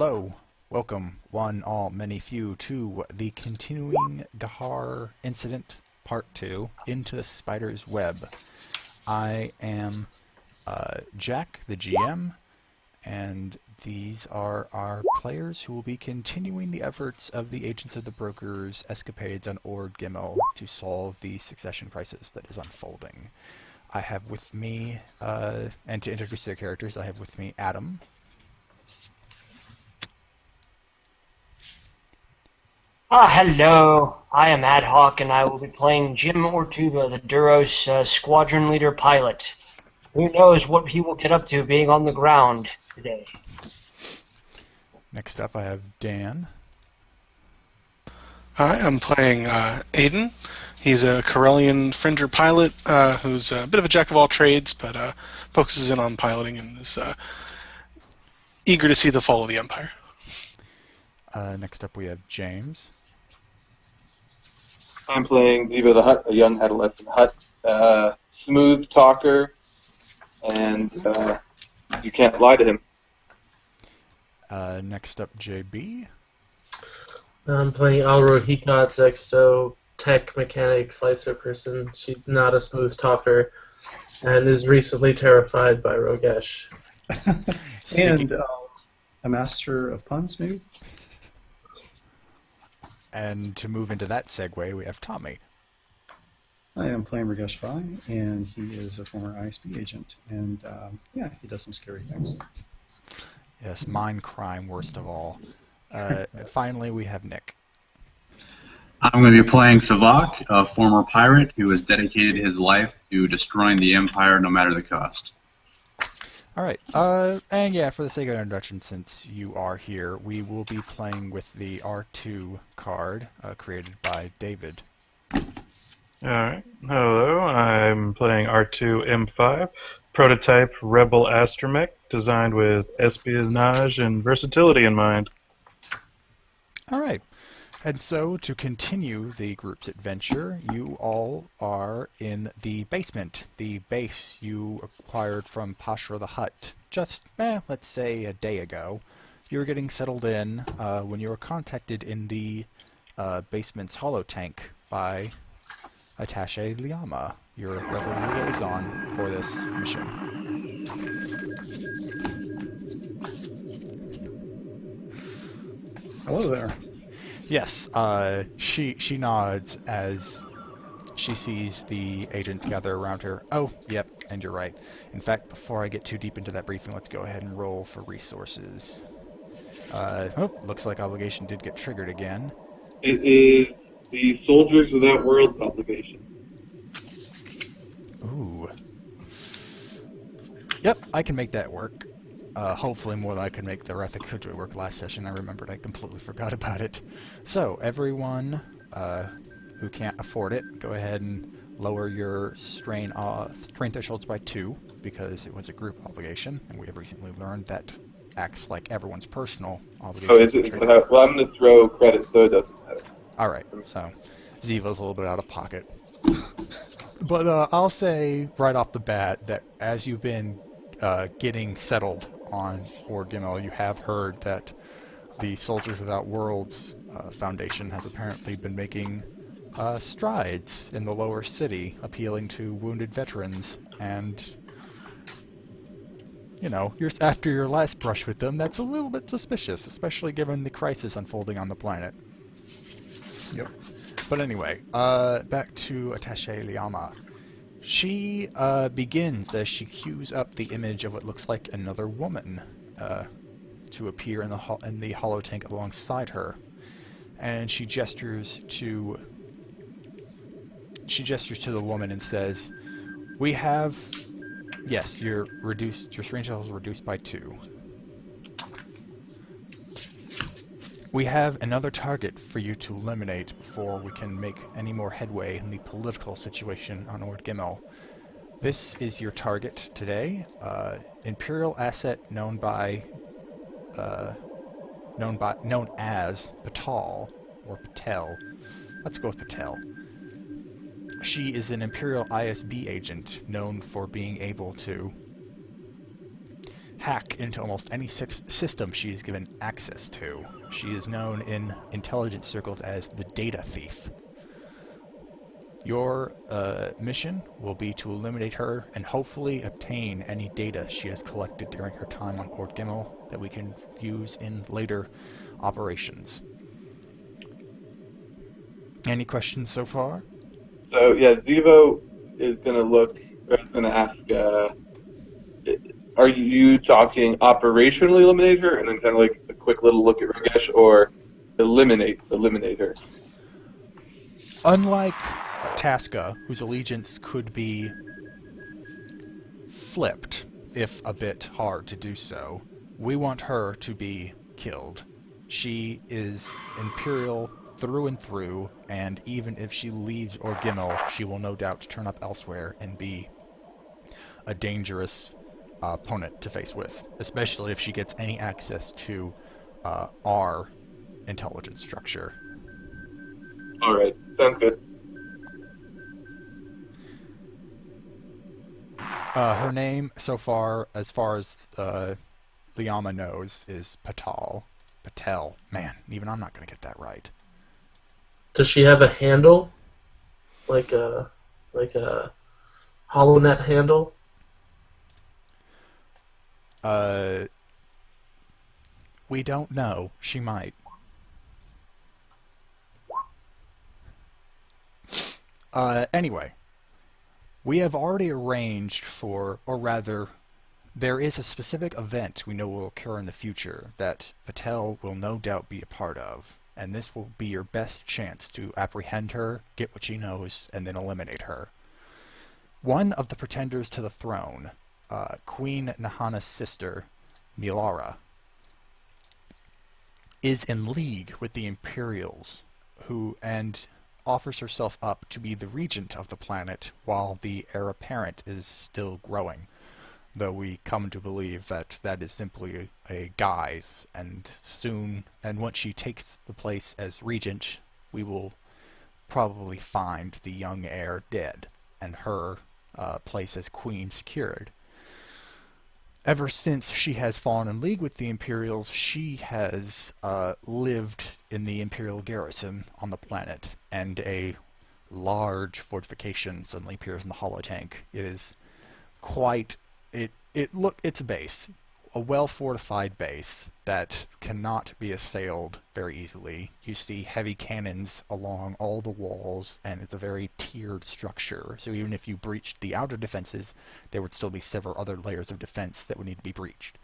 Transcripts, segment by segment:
Hello, welcome, one, all, many, few, to the continuing Geharr incident, part 2, Into the Spider's Web. I am Jack, the GM, and these are our players who will be continuing the efforts of the Agents of the Broker's escapades on Ord Gimmel to solve the succession crisis that is unfolding. I have with me, and to introduce their characters, I have with me Adam. Hello. I am Ad Hoc, and I will be playing Jim Ortuba, the Duros squadron leader pilot. Who knows what he will get up to being on the ground today. Next up I have Dan. Hi, I'm playing Aiden. He's a Corellian Fringer pilot who's a bit of a jack of all trades, but focuses in on piloting and is eager to see the fall of the Empire. Next up we have James. I'm playing Ziva the Hutt, a young adolescent Hutt, smooth talker, and you can't lie to him. Next up JB. I'm playing Alro Hikat's Exto tech mechanic slicer person. She's not a smooth talker and is recently terrified by Rogesh. And a master of puns, maybe? And to move into that segue, we have Tommy. I am playing Ragesh Vai, and he is a former ISB agent. And, he does some scary things. Yes, mind crime, worst of all. Finally, we have Nick. I'm going to be playing Savak, a former pirate who has dedicated his life to destroying the Empire no matter the cost. Alright, and yeah, for the sake of introduction, since you are here, we will be playing with the R2 card, created by David. Alright, hello, I'm playing R2M5, prototype Rebel astromech, designed with espionage and versatility in mind. Alright, and so to continue the group's adventure, you all are in the basement, the base you acquired from Pashra the Hutt just, let's say a day ago. You were getting settled in when you were contacted in the basement's holotank by Attaché Liama, your rebel liaison for this mission. Hello there. Yes, she nods as she sees the agents gather around her. Oh, yep, and you're right. In fact, before I get too deep into that briefing, let's go ahead and roll for resources. Looks like obligation did get triggered again. It is the Soldiers Without Worlds obligation. Ooh. Yep, I can make that work. Hopefully more than I could make the Wrath of Kudra work last session. I remembered I completely forgot about it. So, everyone who can't afford it, go ahead and lower your strain thresholds by 2, because it was a group obligation, and we have recently learned that acts like everyone's personal obligation. Oh, is it? Well, I'm going to throw credit so it doesn't matter. Alright, so Ziva's a little bit out of pocket. But I'll say right off the bat that as you've been getting settled on Ord Gimmel, you have heard that the Soldiers Without Worlds Foundation has apparently been making strides in the lower city, appealing to wounded veterans, and you know, after your last brush with them, that's a little bit suspicious, especially given the crisis unfolding on the planet. Yep. But anyway, back to Attaché Liama. She begins as she cues up the image of what looks like another woman to appear in the holotank alongside her, and she gestures to the woman and says, "We have, yes, your strange levels reduced by 2. We have another target for you to eliminate before we can make any more headway in the political situation on Ord Gimmel. This is your target today, Imperial asset known as Patal, or Patel. Let's go with Patel. She is an Imperial ISB agent known for being able to hack into almost any system she is given access to. She is known in intelligence circles as the data thief. Your mission will be to eliminate her and hopefully obtain any data she has collected during her time on Ord Gimmel that we can use in later operations. Any questions so far? So yeah, Zivo is gonna ask, are you talking operationally eliminate her, and then kind of like a quick little look at Ragesh, or eliminate her? Unlike Tasca, whose allegiance could be flipped, if a bit hard to do so, we want her to be killed. She is Imperial through and through, and even if she leaves Ord Gimmel, she will no doubt turn up elsewhere and be a dangerous opponent to face with, especially if she gets any access to our intelligence structure. All right, sounds good. Her name, so far as Liama knows, is Patel. Man, even I'm not going to get that right. Does she have a handle? Like a HoloNet handle? We don't know. She might. Anyway, we have already arranged for, or rather, there is a specific event we know will occur in the future that Patel will no doubt be a part of, and this will be your best chance to apprehend her, get what she knows, and then eliminate her. One of the pretenders to the throne, Queen Nahana's sister, Milara, is in league with the Imperials, and offers herself up to be the regent of the planet while the heir apparent is still growing, though we come to believe that that is simply a guise, and once she takes the place as regent, we will probably find the young heir dead, and her place as queen secured. Ever since she has fallen in league with the Imperials, she has lived in the Imperial garrison on the planet, and a large fortification suddenly appears in the holotank. It is quite... It's a base. A well-fortified base that cannot be assailed very easily. You see heavy cannons along all the walls, and it's a very tiered structure. So even if you breached the outer defenses, there would still be several other layers of defense that would need to be breached.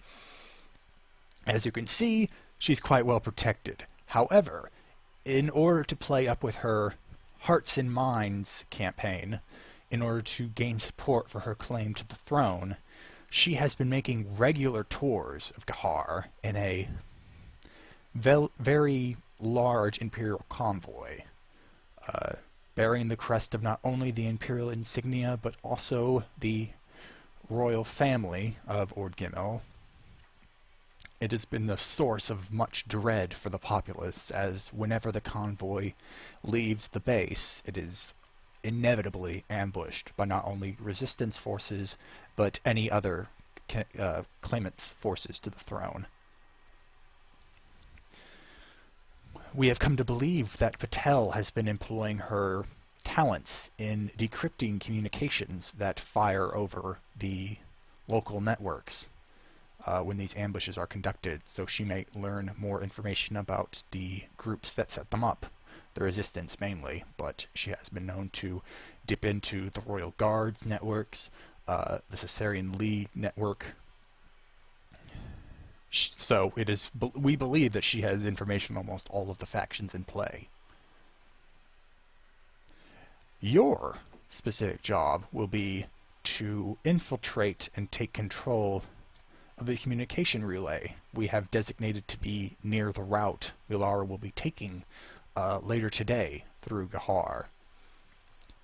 As you can see, she's quite well protected. However, in order to play up with her Hearts and Minds campaign, in order to gain support for her claim to the throne, she has been making regular tours of Geharr in a very large Imperial convoy, bearing the crest of not only the Imperial insignia, but also the royal family of Ord Gimmel. It has been the source of much dread for the populace, as whenever the convoy leaves the base, it is inevitably ambushed by not only resistance forces, but any other claimant's forces to the throne. We have come to believe that Patel has been employing her talents in decrypting communications that fire over the local networks when these ambushes are conducted, so she may learn more information about the groups that set them up. The resistance mainly, but she has been known to dip into the Royal Guards networks, the Caesarian League network. So we believe that she has information on almost all of the factions in play. Your specific job will be to infiltrate and take control of the communication relay we have designated to be near the route Milara will be taking later today through Geharr.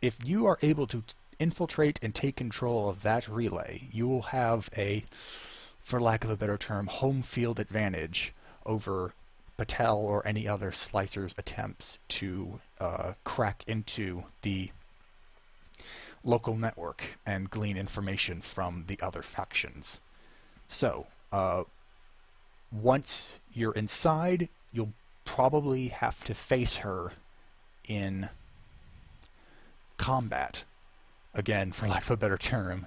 If you are able to infiltrate and take control of that relay, you will have a, for lack of a better term, home field advantage over Patel or any other slicer's attempts to crack into the local network and glean information from the other factions. So, Once you're inside, you'll probably have to face her in combat, again, for lack of a better term.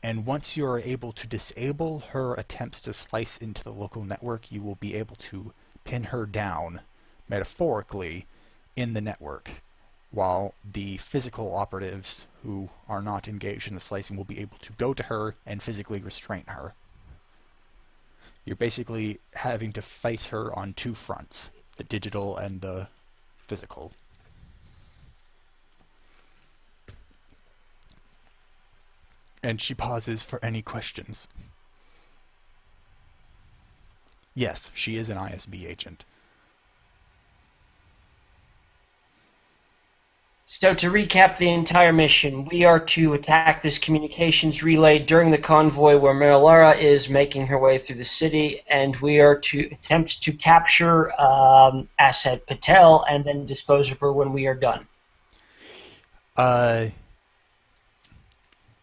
And once you're able to disable her attempts to slice into the local network, you will be able to pin her down, metaphorically, in the network, while the physical operatives who are not engaged in the slicing will be able to go to her and physically restrain her. You're basically having to face her on two fronts, the digital and the physical. And she pauses for any questions. Yes, she is an ISB agent. So to recap the entire mission, we are to attack this communications relay during the convoy where Melara is making her way through the city, and we are to attempt to capture Asad Patel and then dispose of her when we are done.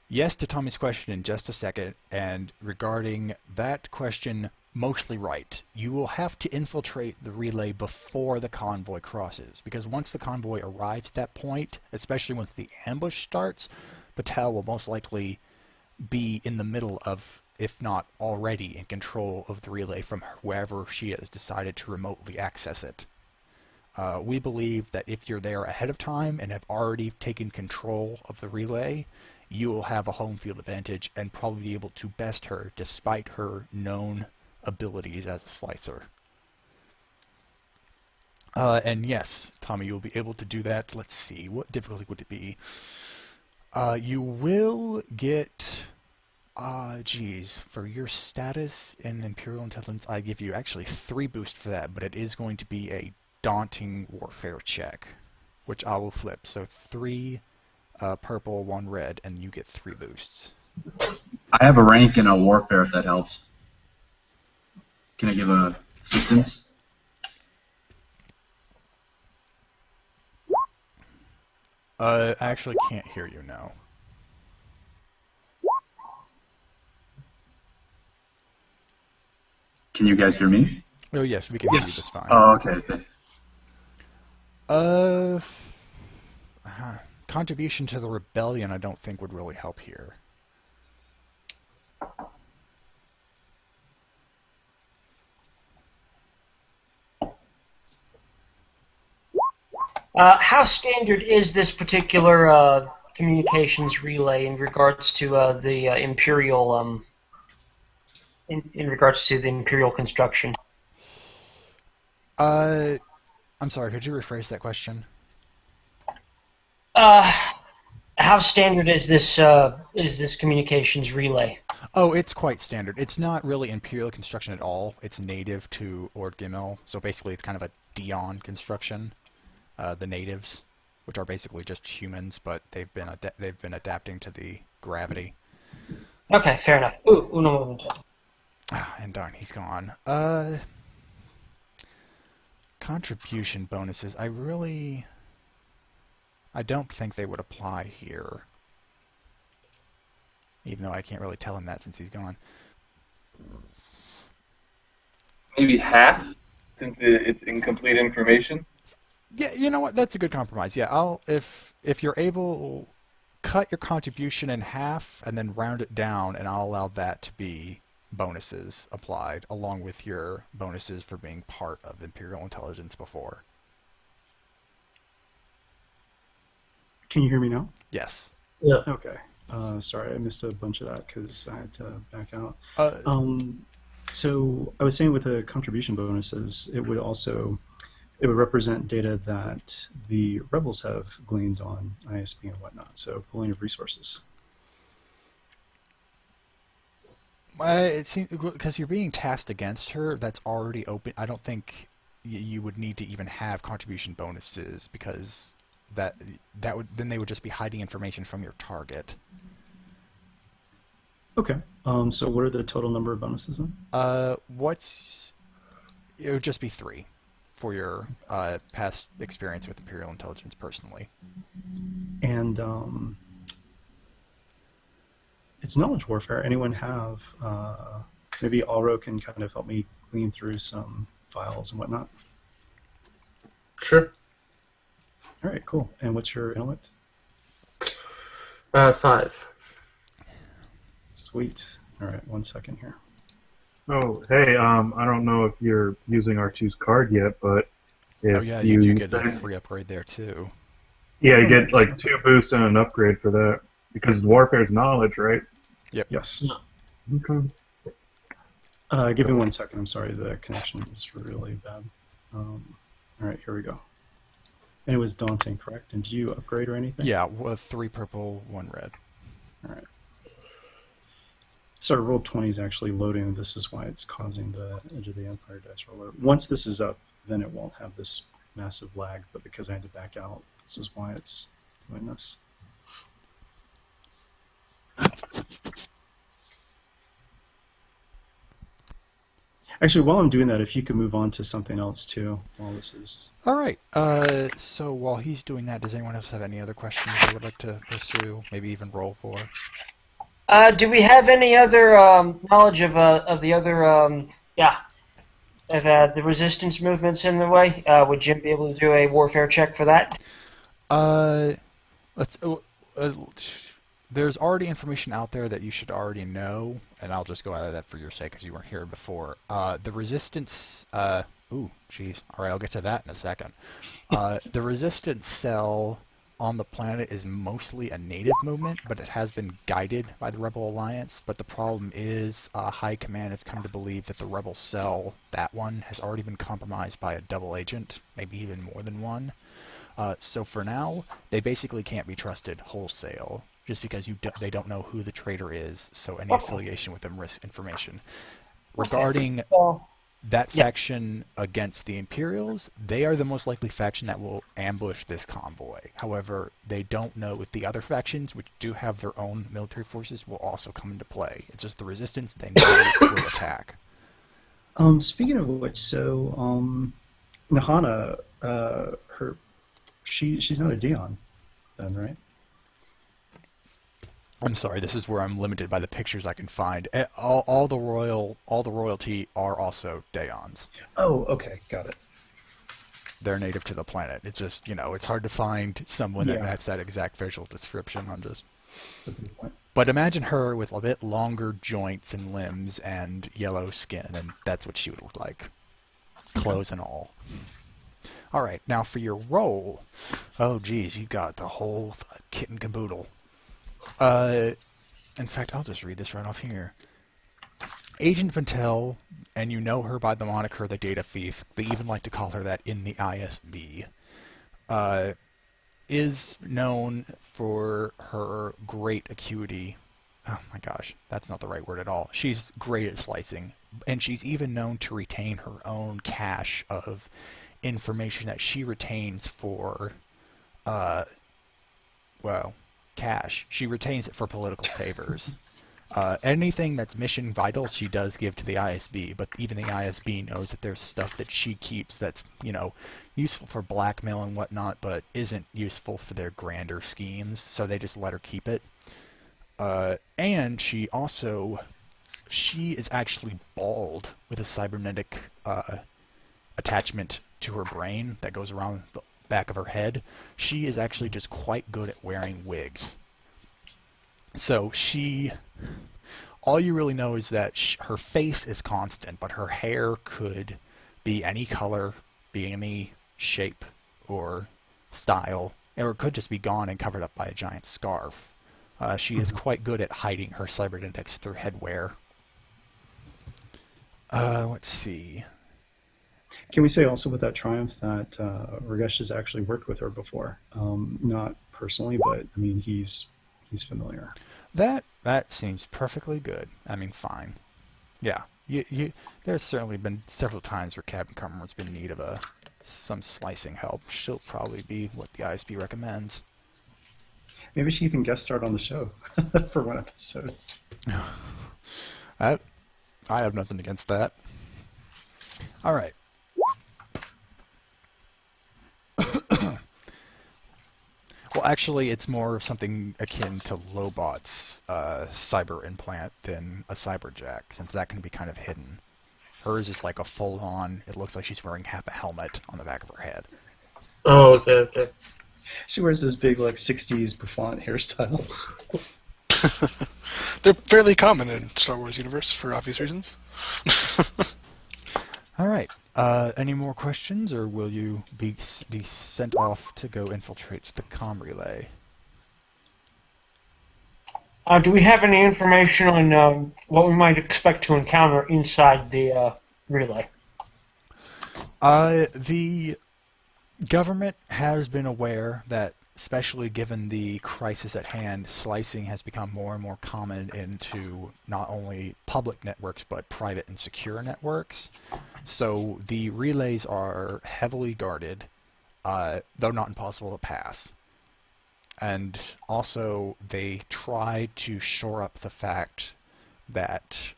Yes to Tommy's question in just a second, and regarding that question, mostly right. You will have to infiltrate the relay before the convoy crosses, because once the convoy arrives at that point, especially once the ambush starts, Patel will most likely be in the middle of, if not already in control of the relay from wherever she has decided to remotely access it. We believe that if you're there ahead of time and have already taken control of the relay, you will have a home field advantage and probably be able to best her despite her known abilities as a slicer. And yes, Tommy, you'll be able to do that. Let's see, what difficulty would it be? You will get, for your status in Imperial Intelligence, I give you actually 3 boosts for that, but it is going to be a daunting warfare check, which I will flip. So 3 purple, 1 red, and you get 3 boosts. I have a rank in a warfare if that helps. Can I give assistance? I actually can't hear you now. Can you guys hear me? Oh yes, we can hear you just fine. Oh, okay. Contribution to the rebellion I don't think would really help here. How standard is this particular communications relay in regards to the Imperial in regards to the Imperial construction? I'm sorry, could you rephrase that question? How standard is this communications relay? Oh, it's quite standard. It's not really Imperial construction at all. It's native to Ord Gimmel, so basically it's kind of a Dion construction. The natives, which are basically just humans, but they've been adapting to the gravity. Okay, fair enough. Ooh, uno momento. And darn, he's gone. Contribution bonuses. I don't think they would apply here. Even though I can't really tell him that since he's gone. Maybe half, since it's incomplete information. Yeah, you know what? That's a good compromise. Yeah, if you're able, cut your contribution in half and then round it down, and I'll allow that to be bonuses applied, along with your bonuses for being part of Imperial Intelligence before. Can you hear me now? Yes. Yeah. Okay. Sorry, I missed a bunch of that because I had to back out. So I was saying with the contribution bonuses, it would represent data that the rebels have gleaned on ISB and whatnot, so pooling of resources. It seems because you're being tasked against her, that's already open. I don't think you would need to even have contribution bonuses because that would then they would just be hiding information from your target. Okay. So what are the total number of bonuses then? It would just be 3 for your past experience with Imperial Intelligence personally. And it's knowledge warfare. Anyone have maybe Alro can kind of help me clean through some files and whatnot. Sure. All right, cool. And what's your intellect? 5. Sweet. All right, 1 second here. Oh, hey, I don't know if you're using R2's card yet, but if Oh yeah, you get a free upgrade there too. Yeah, you get like 2 boosts and an upgrade for that. Because warfare's knowledge, right? Yep. Yes. Okay. Give me 1 second. I'm sorry, the connection is really bad. All right, here we go. And it was daunting, correct? And did you upgrade or anything? Yeah, 3 purple, 1 red. All right. So roll 20 is actually loading. This is why it's causing the Edge of the Empire dice roller. Once this is up, then it won't have this massive lag. But because I had to back out, this is why it's doing this. Actually, while I'm doing that, if you could move on to something else too, while this is... All right. So while he's doing that, does anyone else have any other questions they would like to pursue? Maybe even roll for? Do we have any other knowledge of the other of the resistance movements in the way? Would Jim be able to do a warfare check for that? Let's. There's already information out there that you should already know, and I'll just go out of that for your sake because you weren't here before. The resistance. Ooh, jeez. All right, I'll get to that in a second. The resistance cell on the planet is mostly a native movement, but it has been guided by the Rebel Alliance. But the problem is, High Command has come to believe that the Rebel cell, that one, has already been compromised by a double agent, maybe even more than one. So for now, they basically can't be trusted wholesale, just because they don't know who the traitor is, so any affiliation with them risks information. Regarding that faction against the Imperials, they are the most likely faction that will ambush this convoy. However, they don't know if the other factions, which do have their own military forces, will also come into play. It's just the resistance they know will attack. Speaking of which, so Nahana, she's not a Daeon, then, right? I'm sorry, this is where I'm limited by the pictures I can find. All the royalty are also Daeons. Oh, okay, got it. They're native to the planet. It's just, it's hard to find someone that matches that exact facial description. That's a good point. But imagine her with a bit longer joints and limbs and yellow skin, and that's what she would look like. Clothes and all. All right, now for your role. Oh, geez, you got the whole kit and caboodle. In fact, I'll just read this right off here. Agent Patel, and you know her by the moniker the Data Thief, they even like to call her that in the ISB, is known for her great acuity. Oh my gosh, that's not the right word at all. She's great at slicing, and she's even known to retain her own cache of information that she retains for, cash. She retains it for political favors. Anything that's mission vital, she does give to the ISB, but even the ISB knows that there's stuff that she keeps that's, useful for blackmail and whatnot, but isn't useful for their grander schemes, so they just let her keep it. And she is actually bald with a cybernetic attachment to her brain that goes around the back of her head. She is actually just quite good at wearing wigs. So all you really know is that her face is constant, but her hair could be any color, be any shape or style, or it could just be gone and covered up by a giant scarf. She is quite good at hiding her cybernetics through headwear. Let's see. Can we say also with that Triumph that Ragesh has actually worked with her before? Not personally, but I mean he's familiar. That seems perfectly good. I mean, fine. Yeah, there's certainly been several times where Captain Carmen's been in need of some slicing help. She'll probably be what the ISB recommends. Maybe she even guest starred on the show for one episode. I have nothing against that. All right. Well, actually, it's more something akin to Lobot's cyber implant than a cyberjack, since that can be kind of hidden. Hers is like a full-on, it looks like she's wearing half a helmet on the back of her head. Oh, okay. She wears those big, like, 60s bouffant hairstyles. They're fairly common in Star Wars universe for obvious reasons. All right. Any more questions, or will you be sent off to go infiltrate the comm relay? Do we have any information on what we might expect to encounter inside the relay? The government has been aware that, especially given the crisis at hand, slicing has become more and more common into not only public networks but private and secure networks. So the relays are heavily guarded, though not impossible to pass. And also, they try to shore up the fact that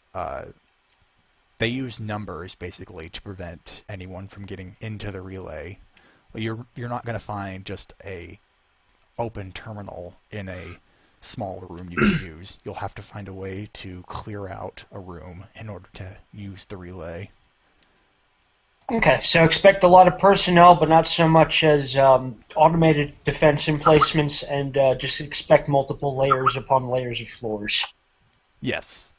they use numbers, basically, to prevent anyone from getting into the relay. You're not going to find just a open terminal in a small room you can use. You'll have to find a way to clear out a room in order to use the relay. Okay, so expect a lot of personnel, but not so much as automated defense emplacements, and just expect multiple layers upon layers of floors. Yes.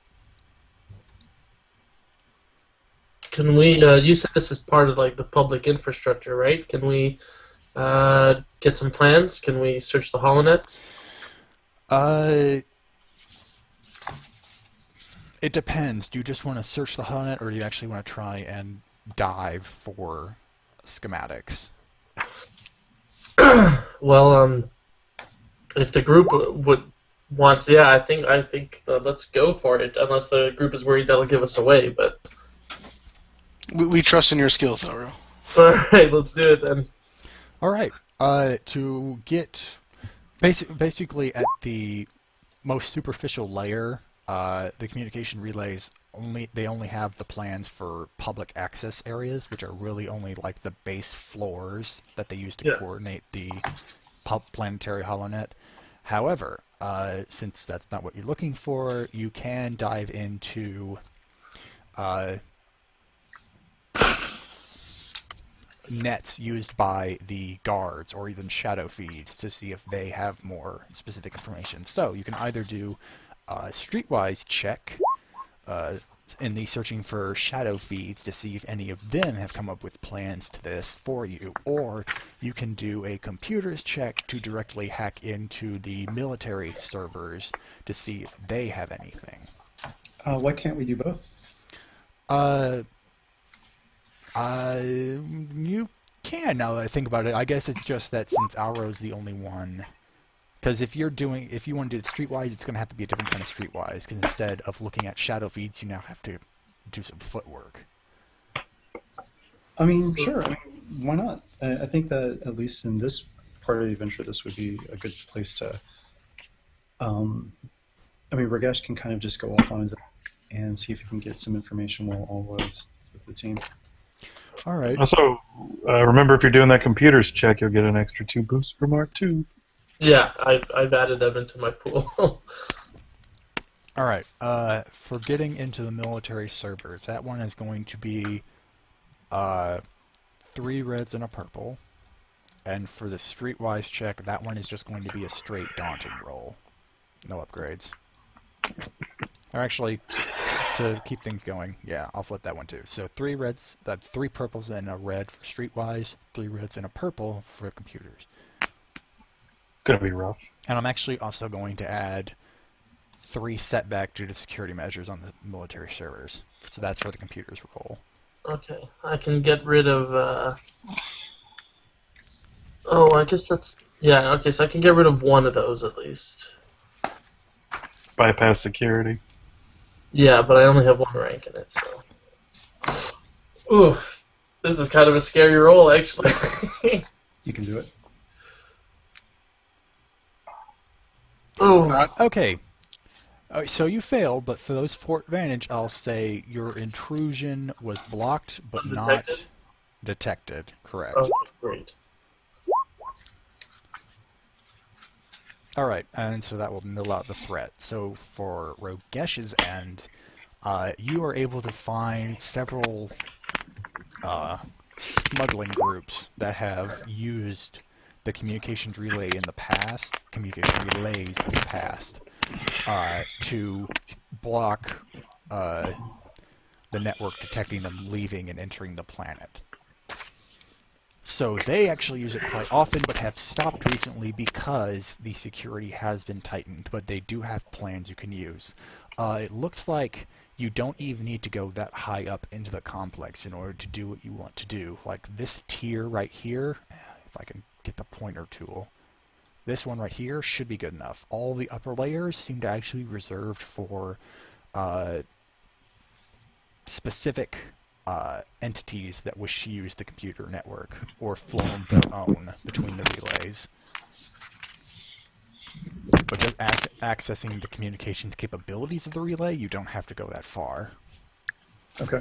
Can we? You said this is part of like the public infrastructure, right? Can we get some plans? Can we search the holonet? It depends. Do you just want to search the holonet, or do you actually want to try and dive for schematics? Well, if the group wants, yeah, I think let's go for it. Unless the group is worried that'll give us away, but. We trust in your skills, Elro. All right, let's do it then. All right. To get basically at the most superficial layer, the communication relays only have the plans for public access areas, which are really only like the base floors that they use to coordinate the planetary holonet. However, since that's not what you're looking for, you can dive into nets used by the guards or even shadow feeds to see if they have more specific information. So you can either do a streetwise check in the searching for shadow feeds to see if any of them have come up with plans to this for you, or you can do a computers check to directly hack into the military servers to see if they have anything. Why can't we do both? You can, now that I think about it. I guess it's just that since Auro's the only one, because if you want to do it streetwise, it's going to have to be a different kind of streetwise, because instead of looking at shadow feeds, you now have to do some footwork. I mean, sure. I mean, why not? I think that at least in this part of the adventure, this would be a good place to. I mean, Ragesh can kind of just go off on his own and see if he can get some information while all was with the team. All right. Also, remember if you're doing that computers check, you'll get an extra 2 boosts for Mark II. Yeah, I've added them into my pool. All right. For getting into the military servers, that one is going to be 3 reds and a purple. And for the streetwise check, that one is just going to be a straight daunting roll. No upgrades. Or actually, to keep things going, yeah, I'll flip that one too. So 3 reds, 3 purples and a red for streetwise, 3 reds and a purple for computers. It's going to be rough. And I'm actually also going to add 3 setback due to security measures on the military servers. So that's for the computers roll. Okay, I can get rid of. Oh, I guess that's. Yeah, okay, so I can get rid of one of those at least. Bypass security. Yeah, but I only have 1 rank in it, so. Oof. This is kind of a scary roll, actually. You can do it. Oh. Okay. So you failed, but for those fort advantage, I'll say your intrusion was blocked, but not detected. Correct. Oh, great. All right, and so that will mill out the threat. So for Rogesh's end, you are able to find several smuggling groups that have used the communications relay in the past, communication relays in the past, to block the network detecting them leaving and entering the planet. So they actually use it quite often, but have stopped recently because the security has been tightened, but they do have plans you can use. It looks like you don't even need to go that high up into the complex in order to do what you want to do. Like this tier right here, if I can get the pointer tool, this one right here should be good enough. All the upper layers seem to actually be reserved for specific entities that wish to use the computer network or form their own between the relays. But just accessing the communications capabilities of the relay, you don't have to go that far. Okay.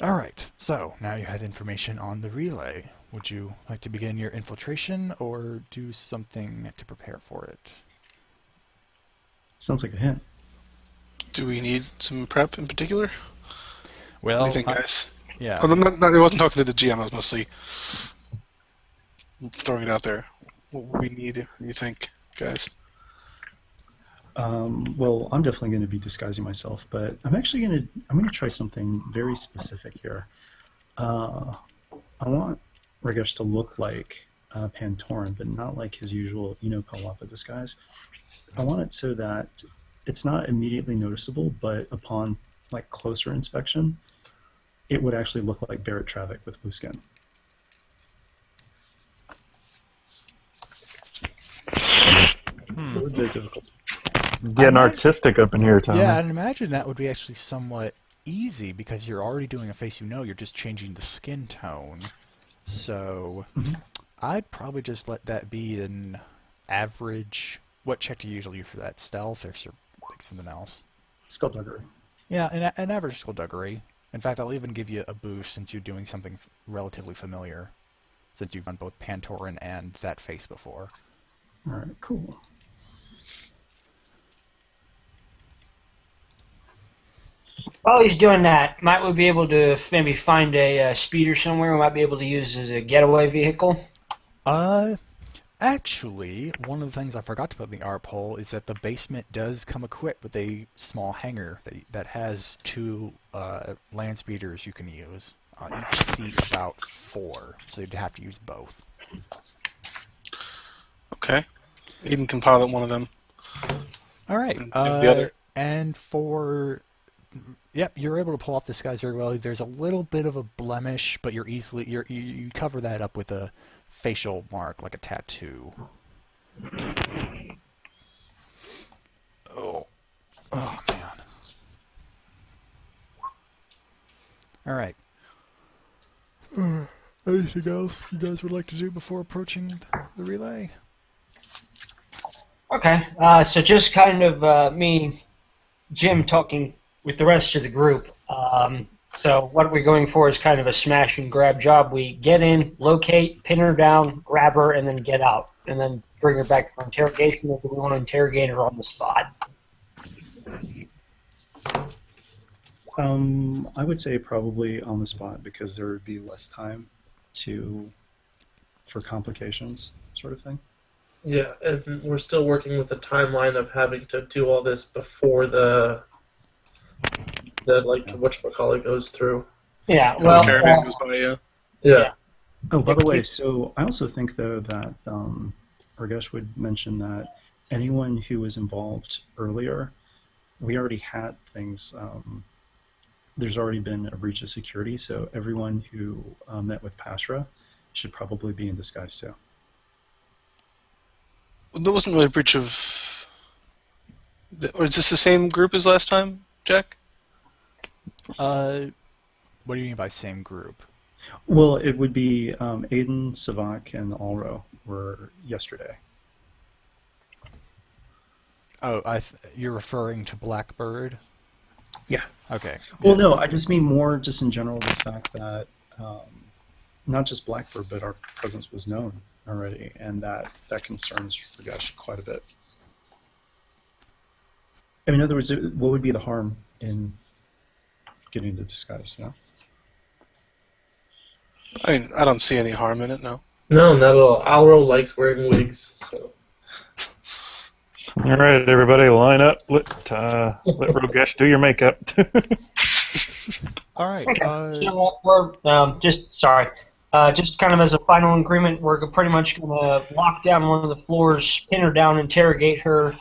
Alright, so now you have information on the relay. Would you like to begin your infiltration or do something to prepare for it? Sounds like a hint. Do we need some prep in particular? Well, What do you think, guys? Yeah. Oh, I wasn't talking to the GM. I was mostly throwing it out there. What we need, you think, guys? Well, I'm definitely going to be disguising myself, but I'm going to try something very specific here. I want Ragesh to look like Pantoran, but not like his usual Palapa disguise. I want it so that it's not immediately noticeable, but upon like closer inspection, it would actually look like Barrett Travick with blue skin. A little bit difficult. Getting artistic up in here, Tommy. Yeah, I'd imagine that would be actually somewhat easy because you're already doing a face you're just changing the skin tone. So I'd probably just let that be an average. What check do you usually use for that? Stealth or like something else? Skullduggery. Yeah, an average skullduggery. In fact, I'll even give you a boost since you're doing something relatively familiar, since you've done both Pantoran and that face before. All right, cool. While he's doing that, might we be able to maybe find a speeder somewhere we might be able to use as a getaway vehicle? Actually, one of the things I forgot to put in the ARP hole is that the basement does come equipped with a small hangar that has 2 land speeders you can use. Each seat about 4, so you'd have to use both. Okay. Eden can pilot one of them. All right. And the other. And for... Yep, you're able to pull off this guys very well. There's a little bit of a blemish, but you cover that up with a facial mark, like a tattoo. Oh man. All right. Anything else you guys would like to do before approaching the relay? Okay, so just kind of me, Jim, talking with the rest of the group. So what we're going for is kind of a smash and grab job. We get in, locate, pin her down, grab her, and then get out. And then bring her back for interrogation, or do we want to interrogate her on the spot? I would say probably on the spot because there would be less time for complications, sort of thing. Yeah, and we're still working with the timeline of having to do all this before the whatchamacallit goes through. Yeah, well, Caravan goes by, yeah. Yeah. Oh, by the way, so I also think, though, that Ragesh would mention that anyone who was involved earlier, we already had things. There's already been a breach of security, so everyone who met with Pasra should probably be in disguise, too. There wasn't really a breach of... Or is this the same group as last time, Jack? What do you mean by same group? Well, it would be Aiden, Savak, and Alro were yesterday. Oh, you're referring to Blackbird? Yeah. Okay. Well, no, I just mean more just in general the fact that not just Blackbird, but our presence was known already, and that concerns Ragesh quite a bit. I mean, in other words, what would be the harm in getting into disguise, you know? I mean, I don't see any harm in it, no. No, not at all. Alro likes wearing wigs, so. All right, everybody, line up. Let Rogesh do your makeup. All right. So we're just kind of as a final agreement, we're pretty much going to lock down one of the floors, pin her down, interrogate her,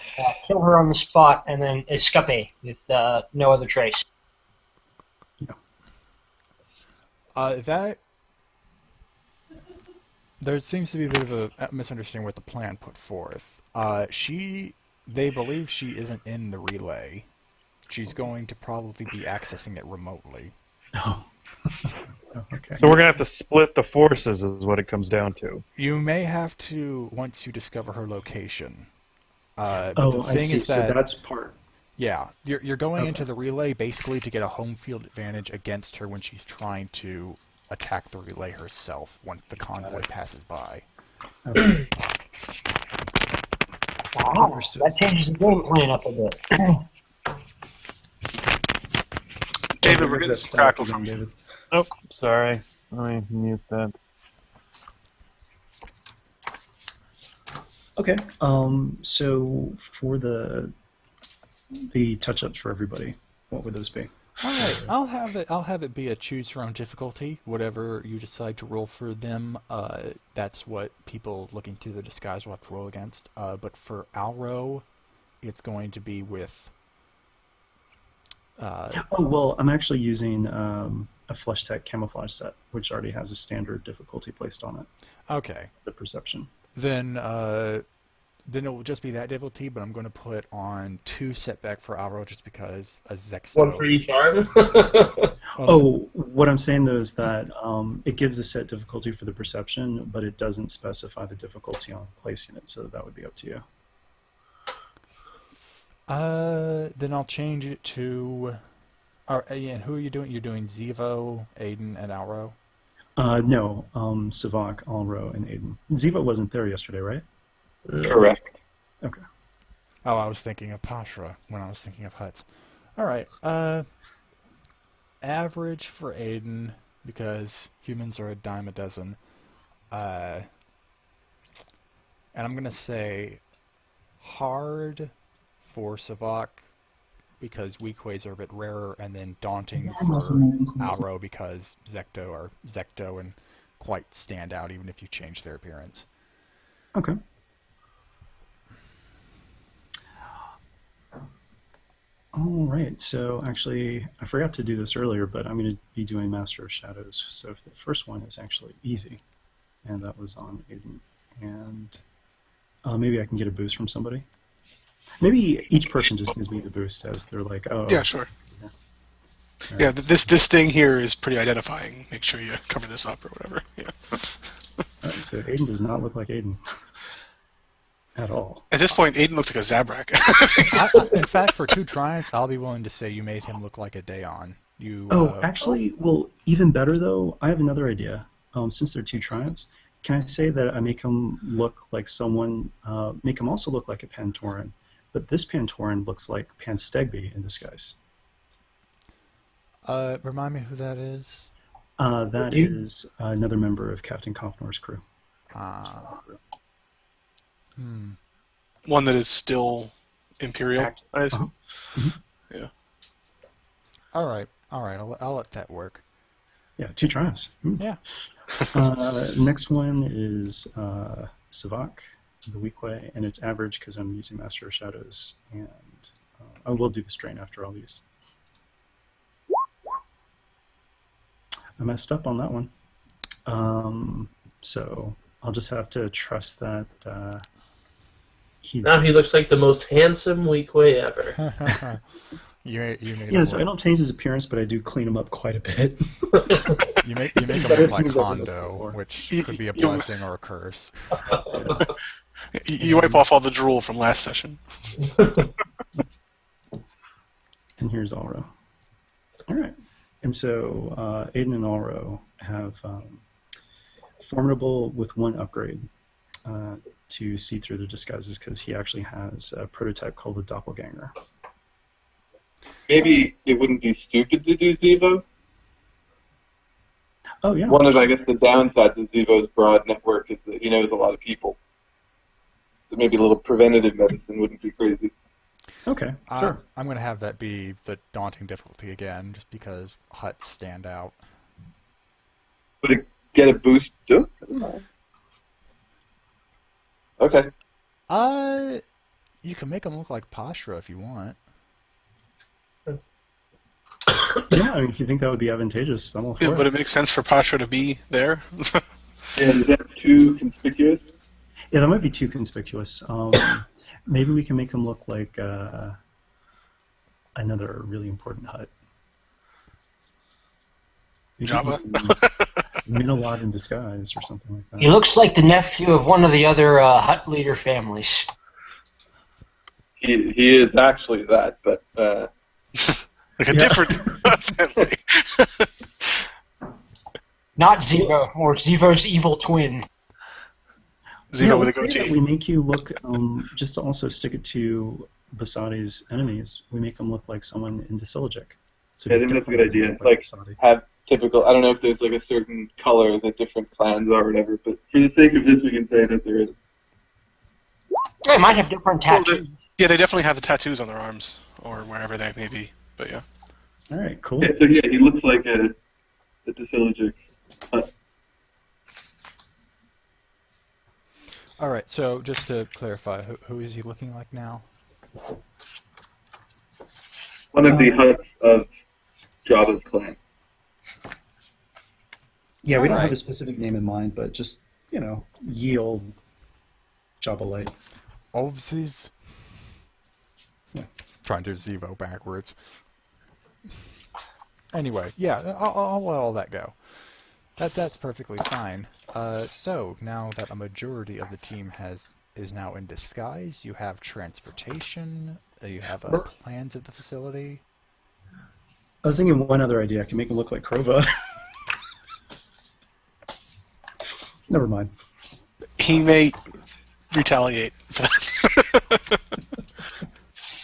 kill her on the spot, and then escape with no other trace. There seems to be a bit of a misunderstanding with the plan put forth. They believe she isn't in the relay. She's going to probably be accessing it remotely. Oh. Oh, okay. So we're going to have to split the forces is what it comes down to. You may have to once you discover her location. But Oh, the I thing see. is So that, that's part. yeah, you're going Okay. into the relay basically to get a home field advantage against her when she's trying to attack the relay herself once the convoy passes by. Okay. Wow, Understood. that changes the game plan up a bit. David, What we're was getting that some stack crackle again, from you. David? Oh, sorry. Let me mute that. Okay. So for the touch-ups for everybody, what would those be? All right, I'll have it be a choose your own difficulty. Whatever you decide to roll for them, that's what people looking through the disguise will have to roll against. But for Alro, it's going to be with. Oh well, I'm actually using a Flesh Tech camouflage set, which already has a standard difficulty placed on it. Okay. The perception. Then it will just be that difficulty, but I'm going to put on 2 setback for Alro just because a Zexto. One for each arm. Oh, what I'm saying though is that it gives a set difficulty for the perception, but it doesn't specify the difficulty on placing it, so that would be up to you. Then I'll change it to. And who are you doing? You're doing Zevo, Aiden, and Alro? No, Savak, Alro, and Aiden. Ziva wasn't there yesterday, right? Correct. Okay. Oh, I was thinking of Pashra when I was thinking of Huts. Alright, average for Aiden, because humans are a dime a dozen. And I'm going to say hard for Savak, because weak ways are a bit rarer, and then daunting for Alro, because Zecto are Zecto and quite stand out even if you change their appearance. Okay. All right, so actually, I forgot to do this earlier, but I'm going to be doing Master of Shadows. So the first one is actually easy, and that was on Aiden. And maybe I can get a boost from somebody. Maybe each person just gives me the boost as they're like, oh. Yeah, sure. Yeah, Yeah, this thing here is pretty identifying. Make sure you cover this up or whatever. Yeah. All right, so Aiden does not look like Aiden. At all. At this point, Aiden looks like a Zabrak. In fact, for 2 triumphs, I'll be willing to say you made him look like a Daon. Actually, well, even better though, I have another idea. Since they're 2 triumphs, can I say that I make him look like someone, make him also look like a Pantoran, but this Pantoran looks like Panstegby in disguise. Remind me who that is? That is another member of Captain Kopnor's crew. One that is still Imperial, I assume. Yeah. All right. I'll let that work. Yeah, 2 triumphs. Yeah. Next one is Savak, the weak way, and it's average because I'm using Master of Shadows, and I will do the strain after all these. I messed up on that one. So I'll just have to trust that Now he looks like the most handsome weak way ever. you made Yes, I don't change his appearance, but I do clean him up quite a bit. You make him look like Hondo, which could be a blessing or a curse. You wipe off all the drool from last session. And here's Alro. All right. And so Aiden and Alro have formidable with 1 upgrade. to see through the disguises because he actually has a prototype called the Doppelganger. Maybe it wouldn't be stupid to do Zevo. Oh, yeah. One of, I guess, the downsides of Zevo's broad network is that he knows a lot of people. So maybe a little preventative medicine wouldn't be crazy. Okay, sure. I'm going to have that be the daunting difficulty again, just because huts stand out. Would it get a boost too? Okay. You can make them look like Pashra if you want. Yeah, I mean, if you think that would be advantageous, I'm all for Yeah, it. would it make sense for Pasha to be there? And is that too conspicuous? Yeah, that might be too conspicuous. Maybe we can make him look like another really important hut. Maybe Jabba? Minalot in disguise or something like that. He looks like the nephew of one of the other hut leader families. He is actually that, but Like a different family. Not Zevo, or Zevo's evil twin. Zeno with a let's say that goatee. we make you look, just to also stick it to Basadi's enemies, we make them look like someone in Disilogic. So yeah, I think that's a good idea. Like, Basadi. have typical, I don't know if there's like a certain color that different clans are or whatever, but for the sake of this, we can say that there is. They might have different Well, tattoos. yeah, they definitely have the tattoos on their arms, or wherever they may be. But yeah. All right, cool. Yeah, so yeah, he looks like a Disilogic. All right, so just to clarify, who is he looking like now? One of the huts of Jabba's clan. Yeah, we don't have Alright. a specific name in mind, but just, ye old Jabba Light. Ovziz? Yeah. Trying to do Zevo backwards. Anyway, yeah, I'll let all that go. That's perfectly fine. So, now that a majority of the team is now in disguise, you have transportation, you have plans of the facility. I was thinking one other idea. I can make him look like Krova. Never mind. He may retaliate for that.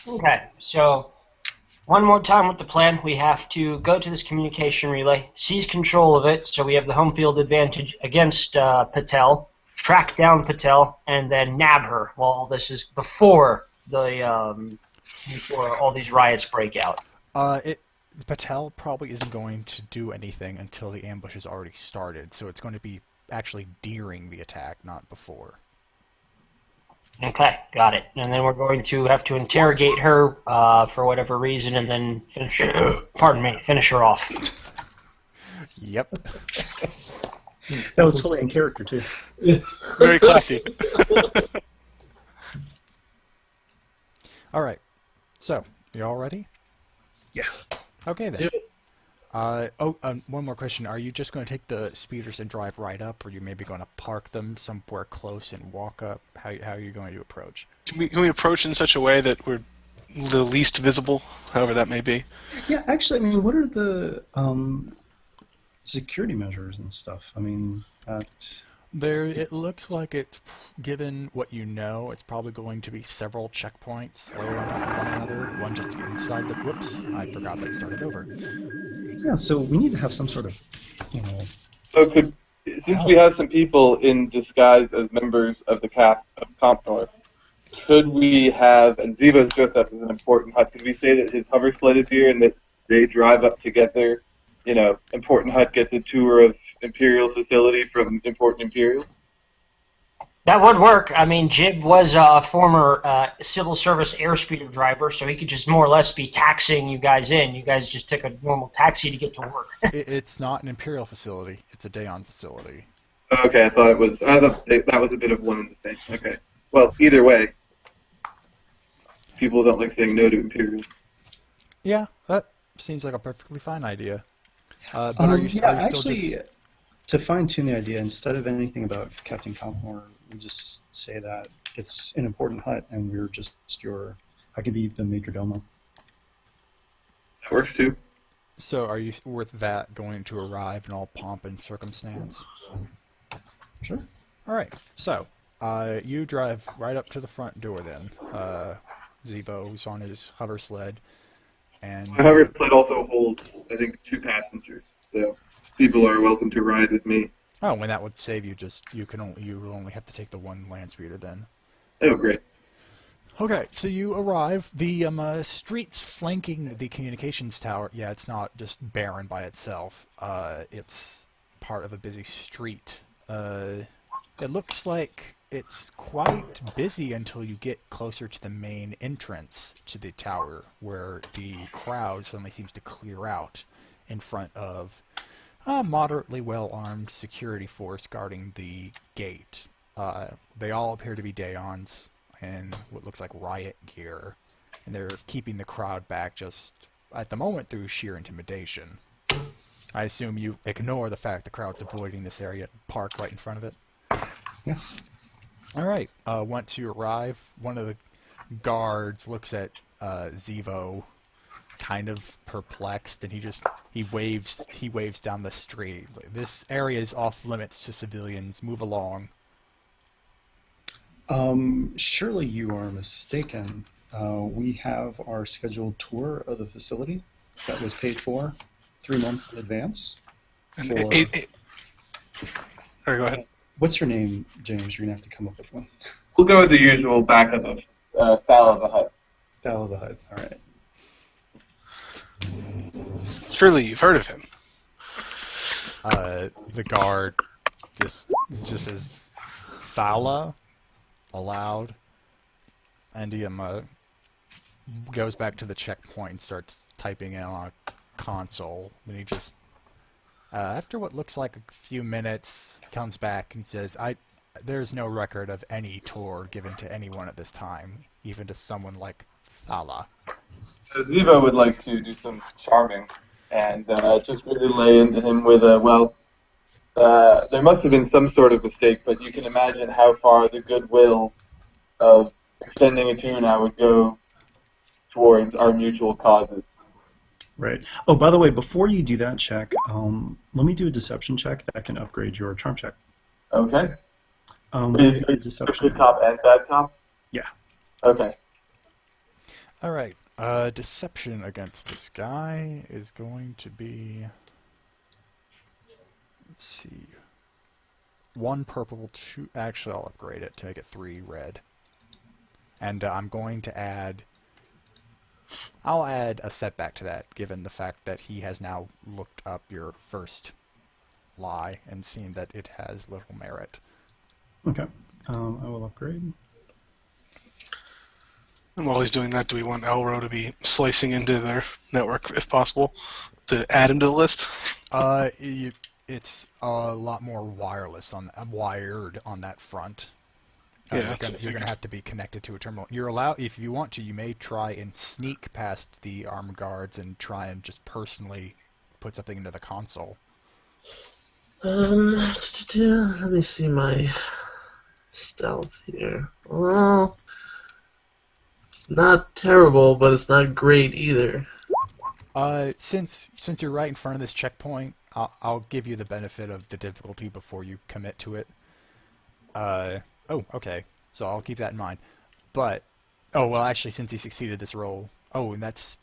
Okay, so one more time with the plan. We have to go to this communication relay, seize control of it, so we have the home field advantage against Patel, track down Patel, and then nab her. Well, this is before before all these riots break out. Patel probably isn't going to do anything until the ambush has already started, so it's going to be actually during the attack, not before. Okay, got it. And then we're going to have to interrogate her for whatever reason, and then finish her off. Yep. That was totally in character, too. Very classy. All right. So, you all ready? Yeah. Okay Let's then. do it. One more question. Are you just going to take the speeders and drive right up, or are you maybe going to park them somewhere close and walk up? How are you going to approach? Can we approach in such a way that we're the least visible, however that may be? Yeah, actually, I mean, what are the security measures and stuff? I mean, It looks like it's, given what you know, it's probably going to be several checkpoints layered on top of one another. One just to get inside the... Whoops, I forgot that started over. yeah, so we need to have some sort of, So since we have some people in disguise as members of the cast of Comp North, could we have, and Ziva's dressed up as an important hut, could we say that his hover sled is here and that they drive up together, important hut gets a tour of Imperial facility from important Imperials? That would work. I mean, Jib was a former civil service airspeeder driver, so he could just more or less be taxiing you guys in. You guys just took a normal taxi to get to work. It's not an Imperial facility. It's a Dayon facility. Okay, I thought that was a bit of one and the same. Okay. Well, either way, people don't like saying no to Imperials. Yeah, that seems like a perfectly fine idea. But are you still actually, just... to fine-tune the idea, instead of anything about Captain Compmore, we just say that it's an important hut, and we're just I could be the major domo. That works too. So are you with that going to arrive in all pomp and circumstance? Sure. All right. So You drive right up to the front door then. Zevo's on his hover sled. And My hover sled also holds, I think, 2 passengers, so people are welcome to ride with me. oh, and that would save you you will only have to take the one land speeder then. Oh, great. Okay, so you arrive. The streets flanking the communications tower, yeah, it's not just barren by itself. It's part of a busy street. It looks like it's quite busy until you get closer to the main entrance to the tower, where the crowd suddenly seems to clear out in front of a moderately well-armed security force guarding the gate. They all appear to be Daons in what looks like riot gear, and they're keeping the crowd back just at the moment through sheer intimidation. I assume you ignore the fact the crowd's avoiding this area and park right in front of it? Yeah. Alright, once you arrive, one of the guards looks at Zevo, kind of perplexed, and he waves down the street. This area is off limits to civilians. Move along. Surely you are mistaken. We have our scheduled tour of the facility that was paid for 3 months in advance. And For- All right, go ahead. What's your name, James? You're going to have to come up with one. We'll go with the usual backup of Foul of the Hut. Battle of the Hut. All right. Surely you've heard of him. The guard just says Fala aloud, and he goes back to the checkpoint and starts typing in on a console. And he just, after what looks like a few minutes, comes back and says, there's no record of any tour given to anyone at this time, even to someone like Fala. Zevo would like to do some charming and just really lay into him with there must have been some sort of mistake, but you can imagine how far the goodwill of extending a tour now would go towards our mutual causes. Right. Oh, by the way, before you do that check, let me do a deception check that can upgrade your charm check. Okay. Deception. Good cop and bad cop? Yeah. Okay. Alright, deception against this guy is going to be... Let's see. 1 purple, 2... Actually, I'll upgrade it to make it 3 red. And I'm going to add... I'll add a setback to that, given the fact that he has now looked up your first lie and seen that it has little merit. Okay. I will upgrade. And while he's doing that, do we want Elro to be slicing into their network, if possible, to add him to the list? It's a lot more wired on that front. Yeah, You're gonna have to be connected to a terminal. You're allowed, if you want to, you may try and sneak past the armed guards and try and just personally put something into the console. Let me see my stealth here. Well, it's not terrible, but it's not great either. Since you're right in front of this checkpoint, I'll give you the benefit of the difficulty before you commit to it. Oh, okay. So I'll keep that in mind. But, oh, well, actually, since he succeeded this roll... Oh, and that's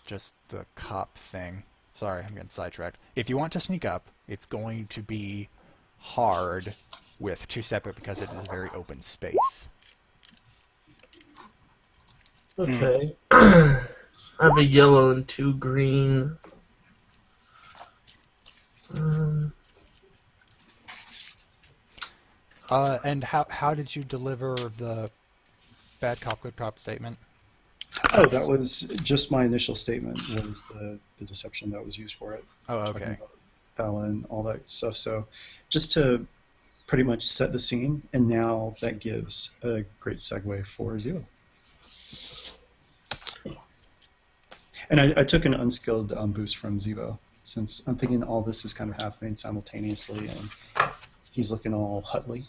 just the cop thing. Sorry, I'm getting sidetracked. If you want to sneak up, it's going to be hard with 2 separate because it is a very open space. Okay. I have a yellow and 2 green. And how did you deliver the bad cop, good cop statement? Oh, that was just my initial statement was the deception that was used for it. Oh, okay. And all that stuff. So just to pretty much set the scene, and now that gives a great segue for Zero. And I took an unskilled boost from Zevo, since I'm thinking all this is kind of happening simultaneously, and he's looking all Hutley.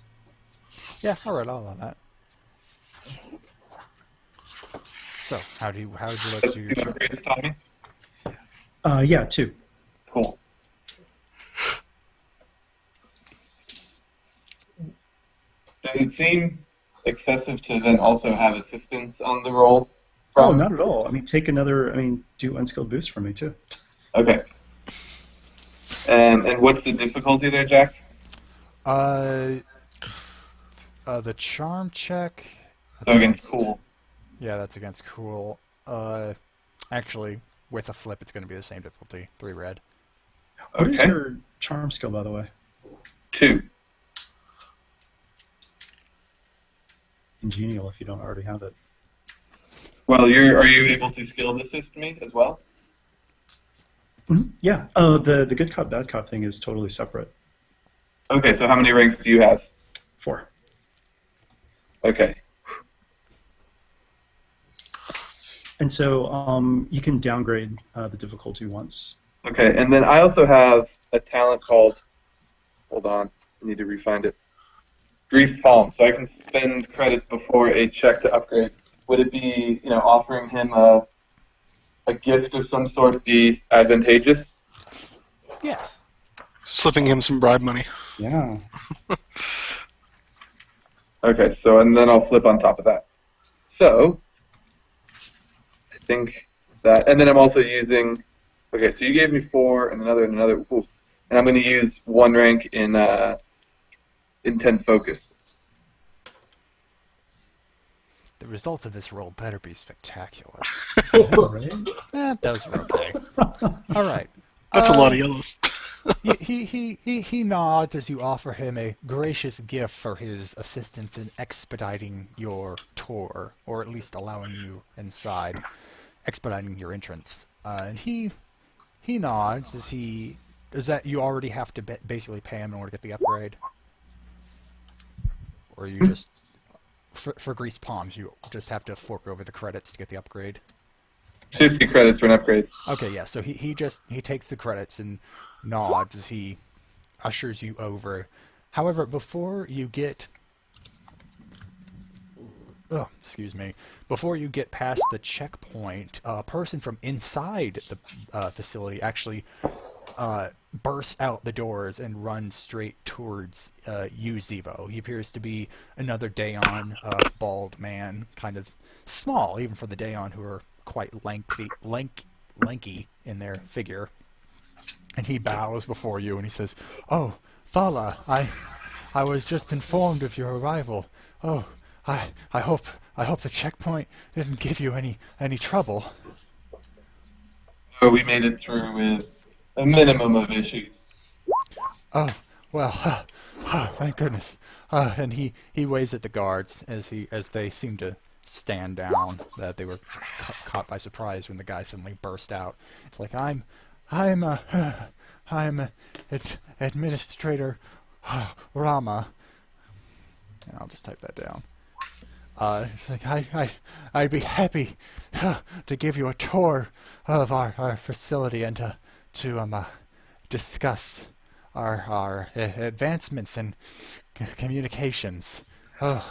Yeah, alright, I'll allow that. So, how would you like to... You know, greatest Tommy? Yeah, 2. Does it seem excessive to then also have assistance on the roll? Oh, not at all. I mean, take another. I mean, do unskilled boost for me too. Okay. And what's the difficulty there, Jack? The charm check. That's So against cool. Yeah, that's against cool. Actually, with a flip, it's going to be the same difficulty. 3 red. What is your charm skill, by the way? 2. Ingenial if you don't already have it. Well, are you able to skilled assist me as well? Mm-hmm. Yeah. Oh, the good cop, bad cop thing is totally separate. Okay, so how many ranks do you have? 4. Okay. And so you can downgrade the difficulty once. Okay, and then I also have a talent called, hold on, I need to refind it. Greased palm, so I can spend credits before a check to upgrade. Would it be, offering him a gift of some sort be advantageous? Yes. Slipping him some bribe money. Yeah. Okay, so and then I'll flip on top of that. So I think that, and then I'm also using. Okay, so you gave me 4 and another, oof, and I'm going to use 1 rank in intense focus. The results of this roll better be spectacular. Right? Those are okay. All right. That's a lot of yellows. He nods as you offer him a gracious gift for his assistance in expediting your tour, or at least allowing you inside, expediting your entrance. And he nods as he... Is that you already have to basically pay him in order to get the upgrade? Or you just... For greased palms, you just have to fork over the credits to get the upgrade? 50 credits for an upgrade. Okay, yeah, so he takes the credits and nods as he ushers you over. However, before you get... Oh, excuse me. Before you get past the checkpoint, a person from inside the facility actually bursts out the doors and runs straight towards you, Zevo. He appears to be another Daon, bald man, kind of small, even for the Daon, who are quite lanky in their figure. And he bows before you and he says, "Oh, Thala, I was just informed of your arrival. Oh, I hope the checkpoint didn't give you any trouble." So we made it through with a minimum of issues. Oh, well, thank goodness. And he waves at the guards as they seem to stand down, that they were caught by surprise when the guy suddenly burst out. It's like, I'm Administrator Rama. And I'll just type that down. It's like, I'd be happy to give you a tour of our facility and to discuss our advancements in communications. If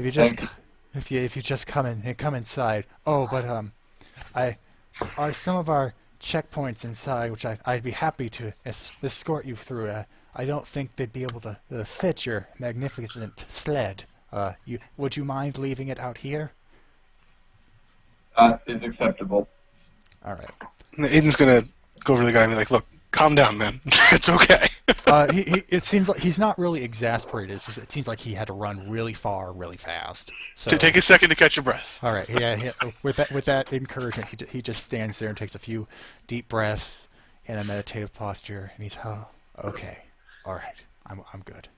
you just come inside. Oh, but some of our checkpoints inside, which I'd be happy to escort you through. I don't think they'd be able to fit your magnificent sled. Would you mind leaving it out here? That is acceptable. All right. Aiden's gonna go over to the guy and be like, "Look, calm down, man. It's okay." It seems like he's not really exasperated. It's just, it seems like he had to run really far, really fast. So Take a second to catch your breath. all right. Yeah. With that encouragement, he just stands there and takes a few deep breaths in a meditative posture, and he's okay. All right. I'm good.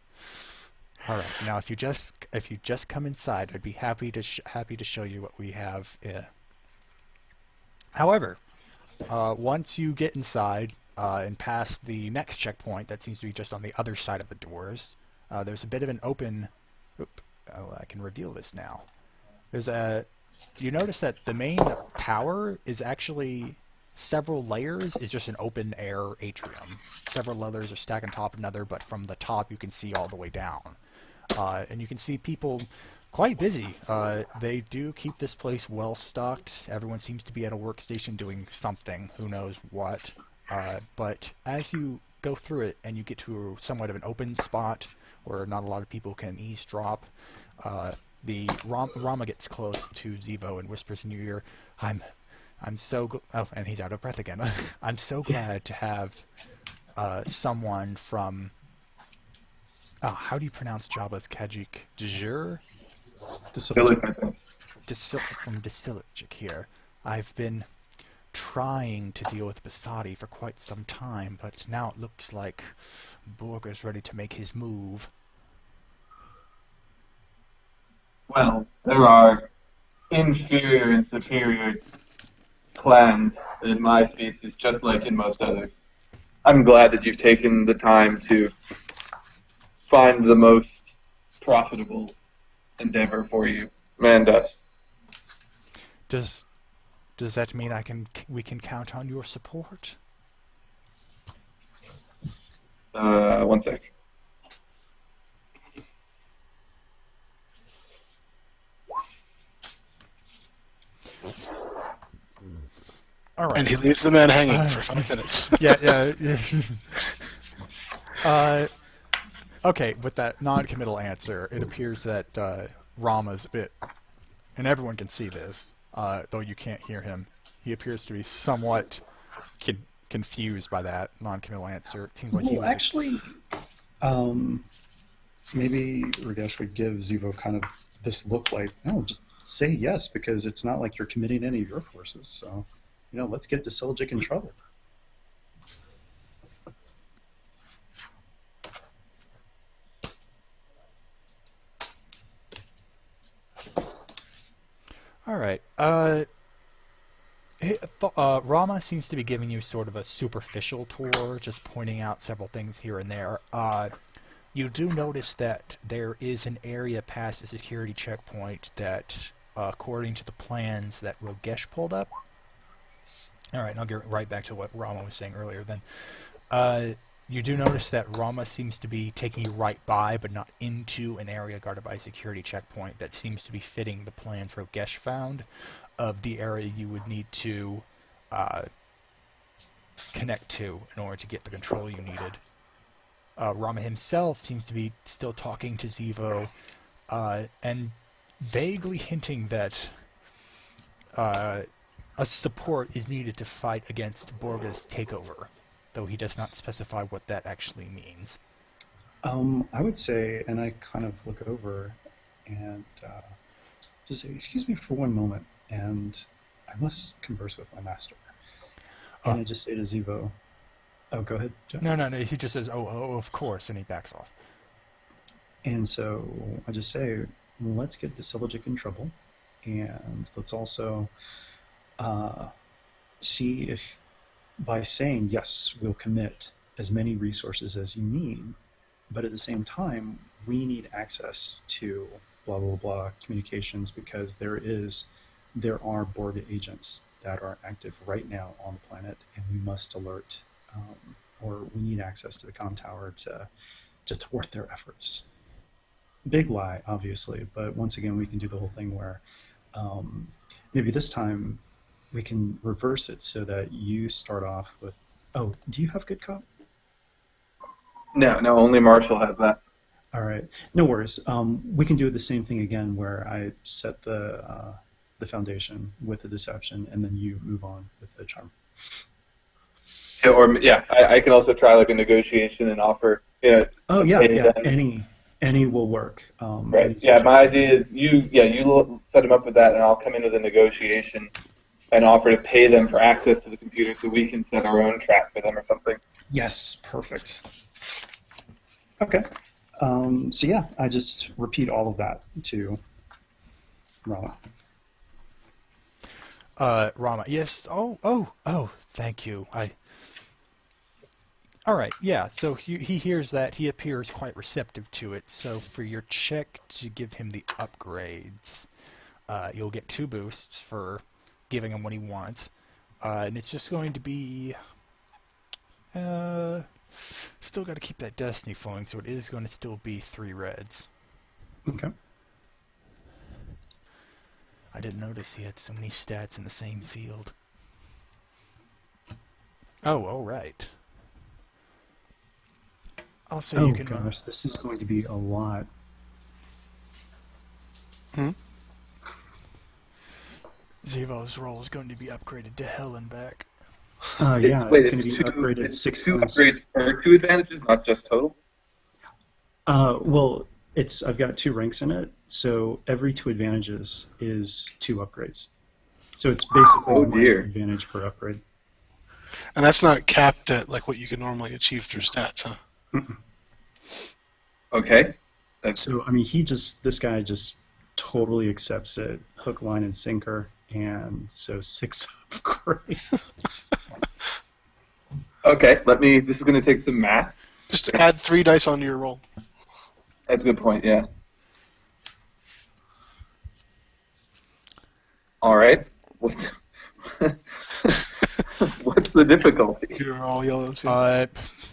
All right. Now, if you just come inside, I'd be happy to show you what we have. However, once you get inside and past the next checkpoint, that seems to be just on the other side of the doors, there's a bit of an open... I can reveal this now. You notice that the main tower is actually several layers, is just an open air atrium. Several layers are stacked on top of another, but from the top you can see all the way down. And you can see people quite busy. They do keep this place well stocked. Everyone seems to be at a workstation doing something, who knows what. But as you go through it, and you get to somewhat of an open spot where not a lot of people can eavesdrop. The Rama gets close to Zivo and whispers in your ear, I'm so oh, and he's out of breath again. I'm so glad to have someone from how do you pronounce Jabba's Khajiit? Geharr? From Disilogic here. I've been trying to deal with Basadi for quite some time, but now it looks like Borger's ready to make his move. Well, there are inferior and superior clans in my species, just like in most others. I'm glad that you've taken the time to find the most profitable endeavor for you and us. Does that mean we can count on your support? One sec. All right. And he leaves the man hanging for 5 minutes. Yeah. Okay, with that non-committal answer, it appears that Rama's a bit, and everyone can see this, though you can't hear him. He appears to be somewhat confused by that non-committal answer. It seems like he was actually, maybe Ragesh would give Zivo kind of this look like, no, just say yes, because it's not like you're committing any of your forces. So, let's get Disilogic in trouble. All right. Rama seems to be giving you sort of a superficial tour, just pointing out several things here and there. You do notice that there is an area past the security checkpoint that, according to the plans that Ragesh pulled up. All right, and I'll get right back to what Rama was saying earlier then. You do notice that Rama seems to be taking you right by, but not into an area guarded by a security checkpoint that seems to be fitting the plans Ragesh found of the area you would need to connect to in order to get the control you needed. Rama himself seems to be still talking to Zivo and vaguely hinting that a support is needed to fight against Borga's takeover, though he does not specify what that actually means. I would say, and I kind of look over and just say, excuse me for one moment, and I must converse with my master. And I just say to Zivo, oh, go ahead, Jeff. No, he just says, oh, of course, and he backs off. And so I just say, let's get Disilogic in trouble, and let's also see if, by saying, yes, we'll commit as many resources as you need, but at the same time, we need access to blah, blah, blah communications because there are Borg agents that are active right now on the planet, and we must alert, or we need access to the comm tower to thwart their efforts. Big lie, obviously, but once again, we can do the whole thing where maybe this time we can reverse it so that you start off with, oh, do you have good cop? No, only Marshall has that. All right, no worries. We can do the same thing again where I set the foundation with the deception, and then you move on with the charm. Yeah, I can also try like a negotiation and offer. Oh yeah. Any will work. Right. Yeah, my idea is you set them up with that, and I'll come into the negotiation and offer to pay them for access to the computer so we can set our own trap for them or something. Yes, perfect. Okay. So yeah, I just repeat all of that to Rama. Rama, yes. Oh, thank you. All right, yeah, so he hears that. He appears quite receptive to it. So for your check to give him the upgrades, you'll get 2 boosts for giving him what he wants. And it's just going to be... still got to keep that destiny flowing, so it is going to still be 3 reds. Okay. I didn't notice he had so many stats in the same field. Oh, all right. Also, Oh you can. gosh, this is going to be a lot. Zevo's role is going to be upgraded to hell and back. Yeah, Wait, it's going to be upgraded it's 6 two times. upgrades per 2 advantages, not just total? Well, I've got 2 ranks in it, so every 2 advantages is 2 upgrades. So it's basically Oh, 1 dear. advantage per upgrade. And that's not capped at like what you can normally achieve through stats, huh? Mm-mm. Okay. So I mean, this guy just totally accepts it, hook, line, and sinker, and so 6 upgrades. Okay, this is going to take some math. Just add 3 dice onto your roll. That's a good point, yeah. All right. What's the difficulty? You're all yellows here.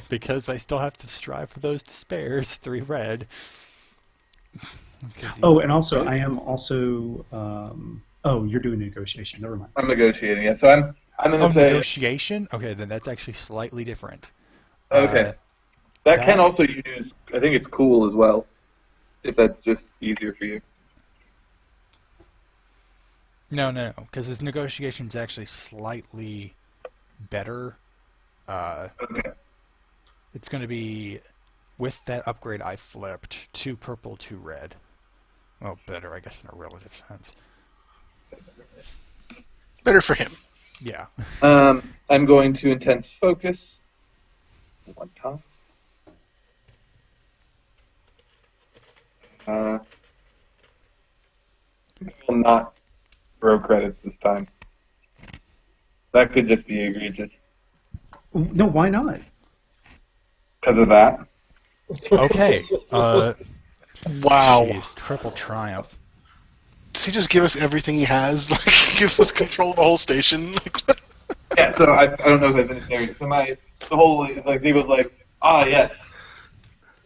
Because I still have to strive for those despairs. 3 red. Oh, and also I am also. Oh, you're doing negotiation. Never mind. I'm negotiating, yeah. So I'm going to say... negotiation? Okay, then that's actually slightly different. Okay. That can also use... I think it's cool as well, if that's just easier for you. No, because his negotiation is actually slightly better. Okay. It's going to be, with that upgrade I flipped, 2 purple, 2 red. Well, better, I guess, in a relative sense. Better for him. Yeah. I'm going to intense focus. 1 time. I will not throw credits this time. That could just be egregious. No, why not? Because of that. Okay. Wow. Jeez, triple triumph. Does he just give us everything he has? Like, he gives us control of the whole station? Like, what? Yeah, so I don't know if I've been there. So the whole is like Zevo's like, yes,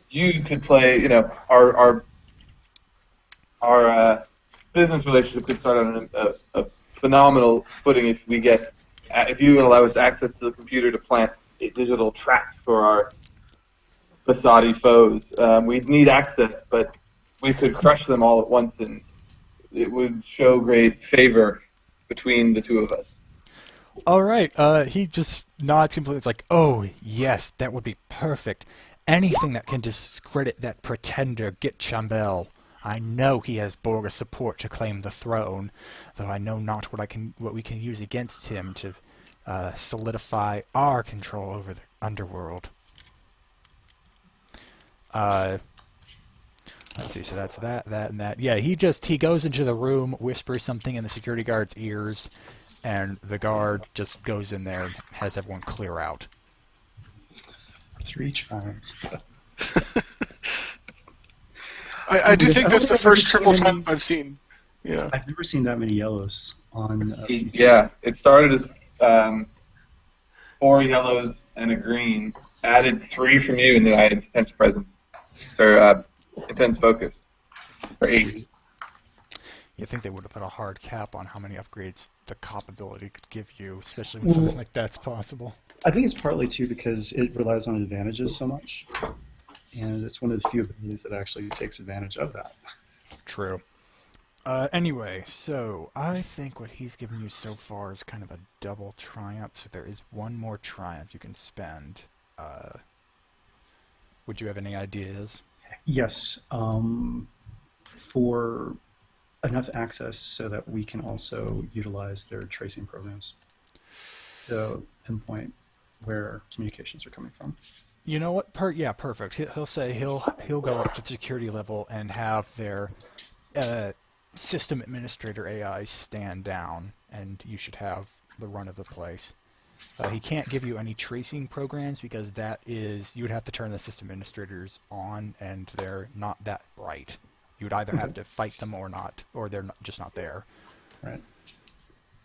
you could play. You know, our business relationship could start on a phenomenal footing if you allow us access to the computer to plant a digital trap for our Basadi foes. We'd need access, but we could crush them all at once, and it would show great favor between the 2 of us. All right. He just nods completely. It's like, oh, yes, that would be perfect. Anything that can discredit that pretender, Git Chambel. I know he has Borga support to claim the throne, though I know not what we can use against him to solidify our control over the underworld. Let's see, so that's that, and that. Yeah, he goes into the room, whispers something in the security guard's ears, and the guard just goes in there and has everyone clear out. 3 chimes. I do think that's the first triple seen triumph I've seen. Yeah. I've never seen that many yellows on PC. Yeah, it started as 4 yellows and a green. Added 3 from you, and then I had intense presence. Or intense focus. For 8. You think they would have put a hard cap on how many upgrades the cop ability could give you, especially when something like that's possible. I think it's partly too because it relies on advantages so much, and it's one of the few abilities that actually takes advantage of that. True. Anyway, so I think what he's given you so far is kind of a double triumph, so there is 1 more triumph you can spend. Would you have any ideas? Yes, for enough access so that we can also utilize their tracing programs to pinpoint where communications are coming from. You know what? Yeah, perfect. He'll say he'll go up to security level and have their system administrator AI stand down, and you should have the run of the place. He can't give you any tracing programs because you would have to turn the system administrators on, and they're not that bright. You would either have to fight them or not, or they're just not there. Right.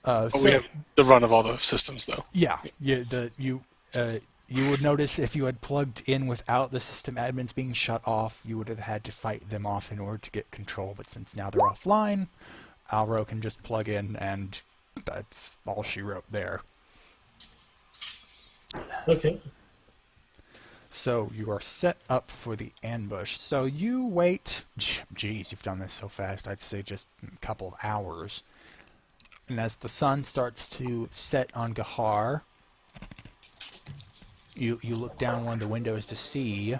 But we have the run of all the systems, though. Yeah, you would notice if you had plugged in without the system admins being shut off, you would have had to fight them off in order to get control. But since now they're offline, Alro can just plug in, and that's all she wrote there. Okay. So you are set up for the ambush. So you wait. Geez, you've done this so fast. I'd say just a couple of hours. And as the sun starts to set on Geharr, you look down one of the windows to see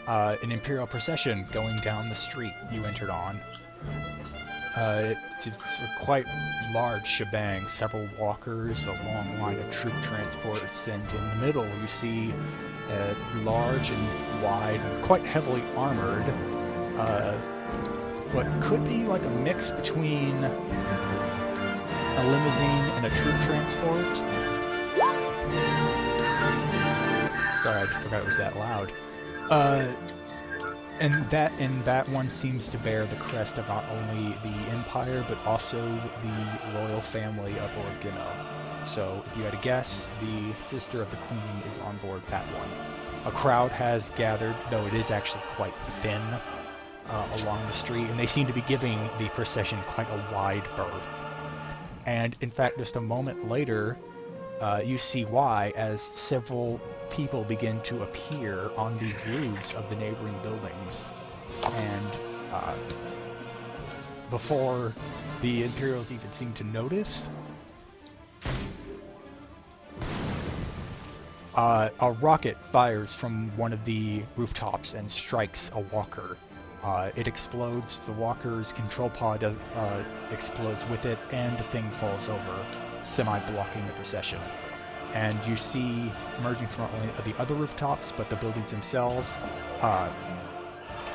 an Imperial procession going down the street you entered on. It's a quite large shebang, several walkers, a long line of troop transports, and in the middle you see a large and wide, quite heavily armored, what could be like a mix between a limousine and a troop transport. Sorry, I forgot it was that loud. And that one seems to bear the crest of not only the Empire, but also the royal family of Ord Gimmel. So, if you had to guess, the sister of the Queen is on board that one. A crowd has gathered, though it is actually quite thin, along the street, and they seem to be giving the procession quite a wide berth. And, in fact, just a moment later, you see why, as several people begin to appear on the roofs of the neighboring buildings. And before the Imperials even seem to notice, a rocket fires from one of the rooftops and strikes a walker. It explodes, the walker's control pod explodes with it, and the thing falls over, semi-blocking the procession. And you see, emerging from not only the other rooftops, but the buildings themselves,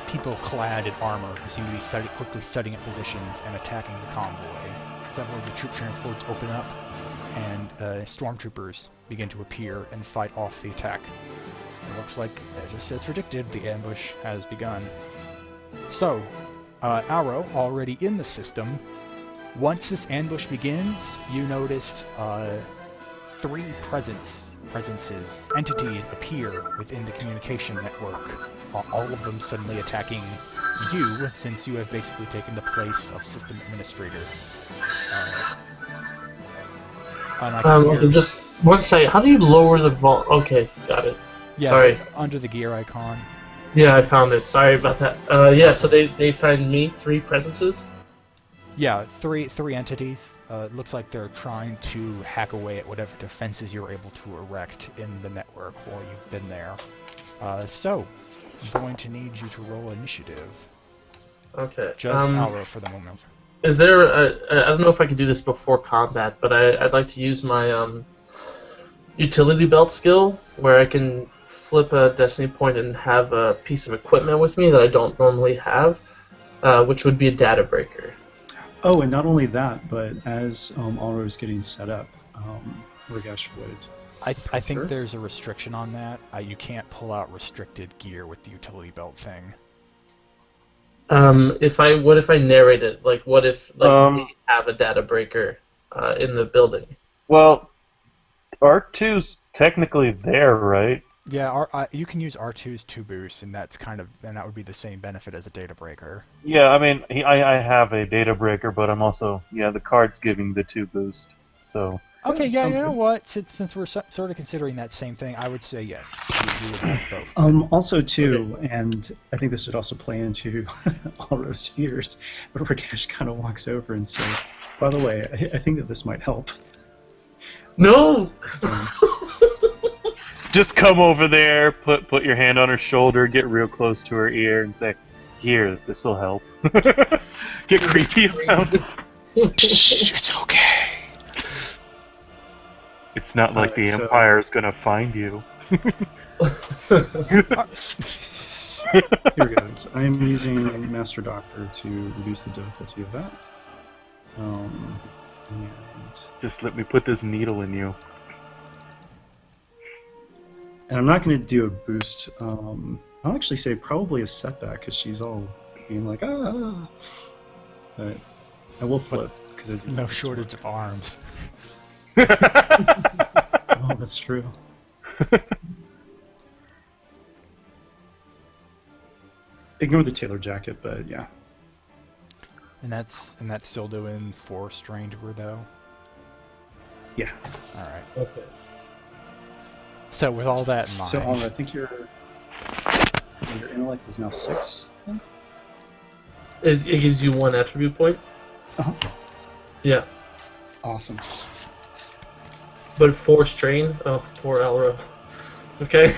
people clad in armor who seem to be quickly setting up positions and attacking the convoy. Several of the troop transports open up, and stormtroopers begin to appear and fight off the attack. It looks like, just as predicted, the ambush has begun. So, Arrow, already in the system, once this ambush begins, you notice three entities appear within the communication network, all of them suddenly attacking you, since you have basically taken the place of system administrator. Just one second. How do you lower the vol? Okay, got it. Yeah, Sorry. Under the gear icon. Yeah, I found it. Sorry about that. Yeah, so they find me three presences. Yeah, three entities. It looks like they're trying to hack away at whatever defenses you're able to erect in the network while you've been there. So, I'm going to need you to roll initiative. Okay. Just Arrow for the moment. Is there I don't know if I can do this before combat, but I'd like to use my utility belt skill, where I can flip a destiny point and have a piece of equipment with me that I don't normally have, which would be a data breaker. Oh, and not only that, but as Alro is getting set up, Ragesh would. I think there's a restriction on that. You can't pull out restricted gear with the utility belt thing. What if I narrate it? Like, what if we have a data breaker in the building? Well, R2's technically there, right? Yeah, you can use R2's 2 boost, and that would be the same benefit as a data breaker. Yeah, I mean, I have a data breaker, but I'm also, the card's giving the 2 boost, so... Okay, yeah, you know what? Since we're sort of considering that same thing, I would say yes. You would have both. Also, too, and I think this would also play into Alro's fears, but Ragesh kind of walks over and says, by the way, I think that this might help. No! Just come over there, put your hand on her shoulder, get real close to her ear, and say, "Here, this'll help." Get creepy around. Shh, it's okay. It's not like the Empire is gonna find you. Here goes. I am using Master Doctor to reduce the difficulty of that. And Just let me put this needle in you. And I'm not going to do a boost. I'll actually say probably a setback because she's all being like, ah. But I will flip because I do no shortage of arms. Oh, that's true. Ignore the tailor jacket, but yeah. And that's still doing 4 strain to her though. Yeah. All right. Okay. So with all that in mind, So, Oliver, I think your intellect is now 6. Then? It gives you 1 attribute point. Uh-huh. Yeah. Awesome. But 4 strain? Oh, poor Alro. Okay.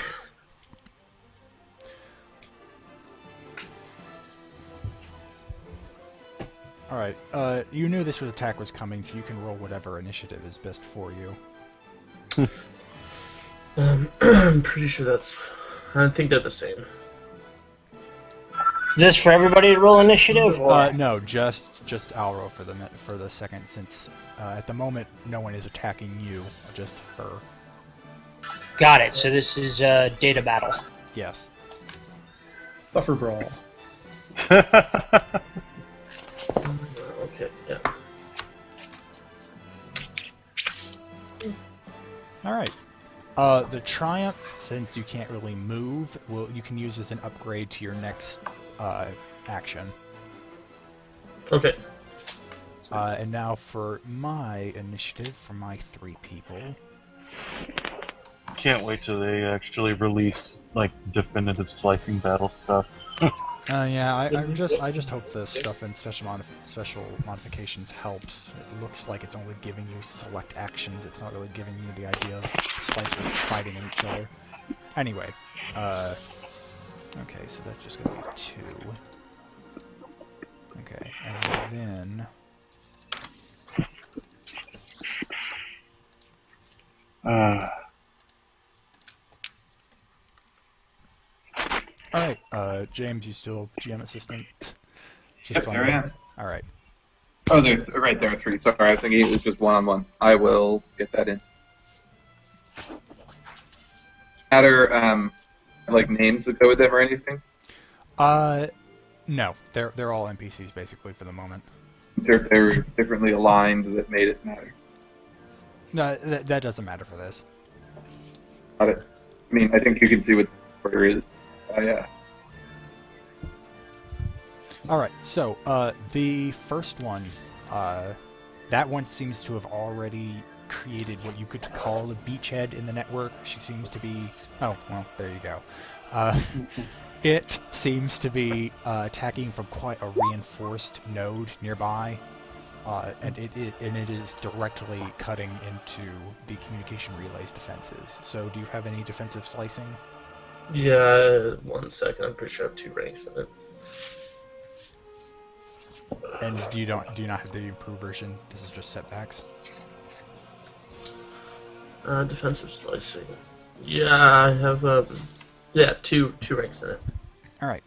all right. You knew this attack was coming, so you can roll whatever initiative is best for you. I'm pretty sure that's... I think they're the same. Is this for everybody to roll initiative? Or? No, just Alro for the second, since at the moment no one is attacking you, just her. Got it. So this is data battle. Yes. Buffer brawl. Okay, yeah. All right. The Triumph, since you can't really move, you can use as an upgrade to your next action. Okay. And now for my initiative, for my 3 people. Can't wait till they actually release like definitive slicing battle stuff. Yeah, I just hope the stuff in special modifications helps. It looks like it's only giving you select actions. It's not really giving you the idea of slicers fighting each other. Anyway, okay, so that's just gonna be 2. Okay, and then all right, James, you still GM assistant? Yep, there I am. All right. Oh, there are 3. Sorry, I was thinking it was just 1-on-1. I will get that in. Matter, like names that go with them or anything? No, they're all NPCs basically for the moment. They're differently aligned that made it matter. No, that doesn't matter for this. Got it. I mean, I think you can see what order is. Yeah. All right, so the first one, that one seems to have already created what you could call a beachhead in the network. She seems to be... Oh, well, there you go. It seems to be attacking from quite a reinforced node nearby, and it is directly cutting into the communication relay's defenses. So do you have any defensive slicing? Yeah, 1 second. I'm pretty sure I have 2 ranks in it. And do you not have the improved version? This is just setbacks. Defensive slicing. Yeah, I have 2 ranks in it. All right.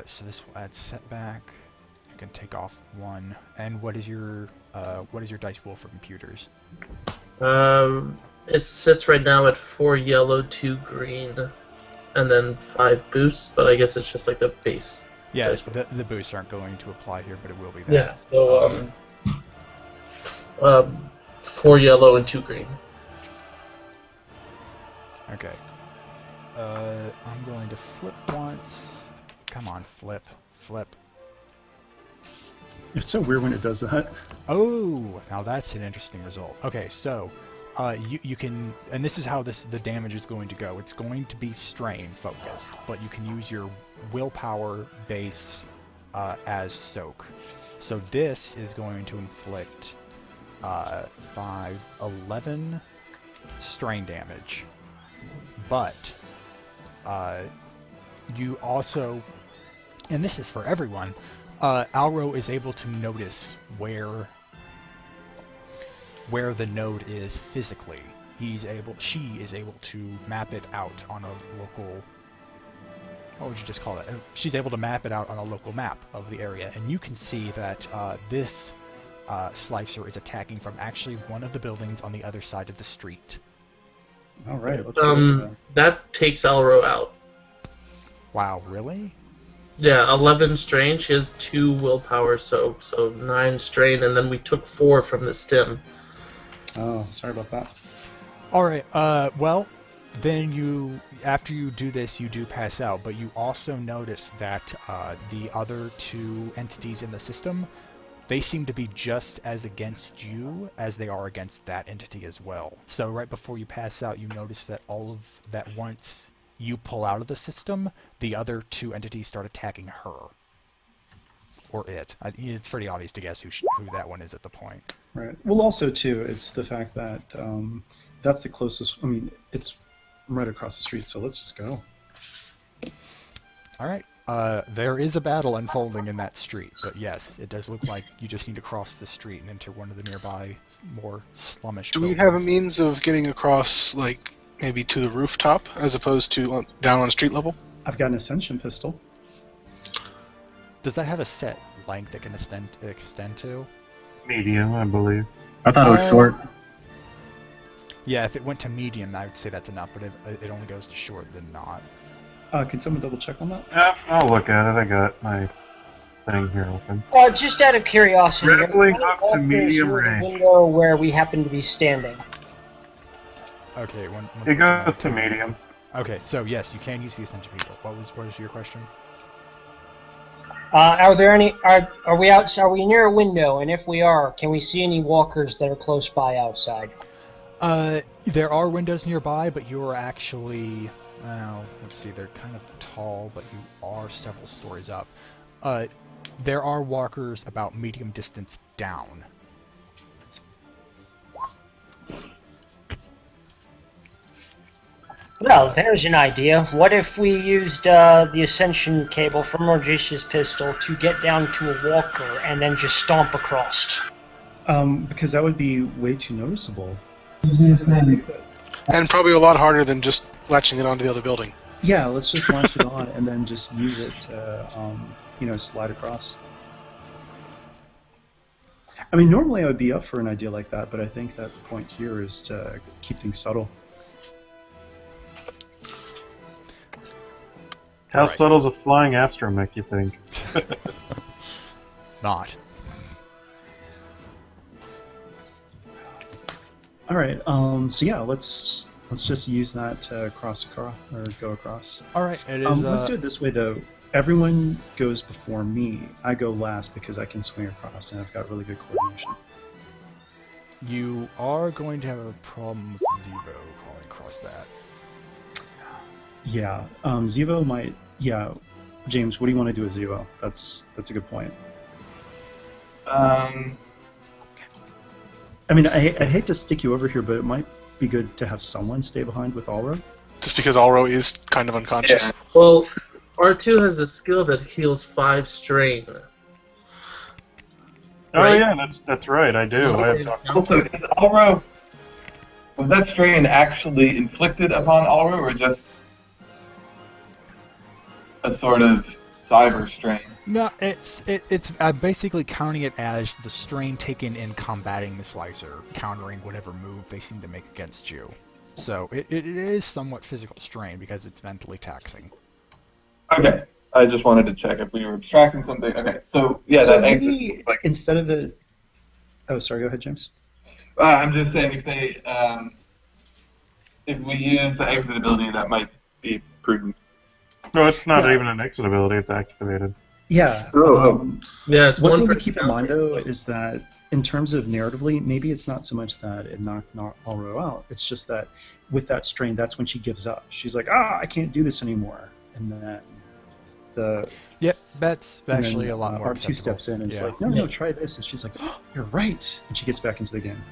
So this will add setback. You can take off 1. And what is your dice pool for computers? It sits right now at 4 yellow, 2 green, and then 5 boosts. But I guess it's just like the base. Yeah, dice pool. the boosts aren't going to apply here, but it will be that. Yeah. So 4 yellow and 2 green. Okay. I'm going to flip once. Come on, flip. It's so weird when it does that. Oh, now that's an interesting result. Okay, so you can, and this is how the damage is going to go. It's going to be strain focused, but you can use your willpower base as soak. So this is going to inflict 11 strain damage, but you also, and this is for everyone, Alro is able to notice where the node is physically. She is able to map it out on a local, what would you just call it? She's able to map it out on a local map of the area, and you can see that this slicer is attacking from actually one of the buildings on the other side of the street. All right, let's go. That takes Alro out. Wow, really? Yeah, 11 strain. She has 2 willpower, so 9 strain, and then we took 4 from the stim. Oh, sorry about that. All right. Well, then after you do this, you do pass out, but you also notice that the other 2 entities in the system they seem to be just as against you as they are against that entity as well. So right before you pass out, you notice that all of that once you pull out of the system, the other two entities start attacking her. Or it. It's pretty obvious to guess who that one is at the point. Right. Well, also, too, it's the fact that that's the closest... I mean, it's right across the street, so let's just go. All right. There is a battle unfolding in that street, but yes, it does look like you just need to cross the street and enter one of the nearby, more slummish Do we buildings. have a means of getting across, like, maybe to the rooftop, as opposed to down on street level? I've got an ascension pistol. Does that have a set length it can extend to? Medium, I believe. I thought it was short. Yeah, if it went to medium, I would say that's enough, but if it only goes to short, then not. Can someone double check on that? Yeah, I'll look at it. I got my thing here open. Just out of curiosity, Grappling are there up to walkers medium near the range. window where we happen to be standing? Okay, one It goes to medium. Okay, so yes, you can use the Ascension People. What was your question? Are there any? Are we outside? Are we near a window? And if we are, can we see any walkers that are close by outside? There are windows nearby, but you're actually... Well, let's see, they're kind of tall, but you are several stories up. There are walkers about medium distance down. Well, there's an idea. What if we used the ascension cable from Morgicia's pistol to get down to a walker and then just stomp across? Because that would be way too noticeable. And probably a lot harder than just latching it onto the other building. Yeah, let's just launch it on and then just use it to, slide across. I mean, normally I would be up for an idea like that, but I think that the point here is to keep things subtle. How Right. subtle's a flying astromech, you think? Not. All right. So yeah, let's just use that to cross across or go across. All right, it is... Let's do it this way though. Everyone goes before me. I go last because I can swing across and I've got really good coordination. You are going to have a problem with Zevo crawling across that. Yeah. Zevo might. Yeah. James, what do you want to do with Zevo? That's a good point. I mean, I'd hate to stick you over here, but it might be good to have someone stay behind with Alro. Just because Alro is kind of unconscious. Yeah. Well, R2 has a skill that heals 5 strain. Oh Right. yeah, that's right. I do. I have Dr. Also, is Alro... Was that strain actually inflicted upon Alro, or just a sort of cyber strain? No, it's I'm basically counting it as the strain taken in combating the Slicer, countering whatever move they seem to make against you. So it is somewhat physical strain because it's mentally taxing. Okay. I just wanted to check if we were abstracting something. Okay, so yeah, So that maybe exit, like, instead of it. Oh, sorry. Go ahead, James. I'm just saying if we use the exit ability, that might be prudent. No, it's not Yeah. even an exit ability. It's activated. Yeah. Oh. Yeah, it's One one thing to per keep in mind, though, is that in terms of narratively, maybe it's not so much that it knocked Alro out. It's just that with that strain, that's when she gives up. She's like, I can't do this anymore. And then Yep, that's and actually then, a lot more R2 acceptable. steps in and is Yeah. like, no, try this. And she's like, you're right. And she gets back into the game.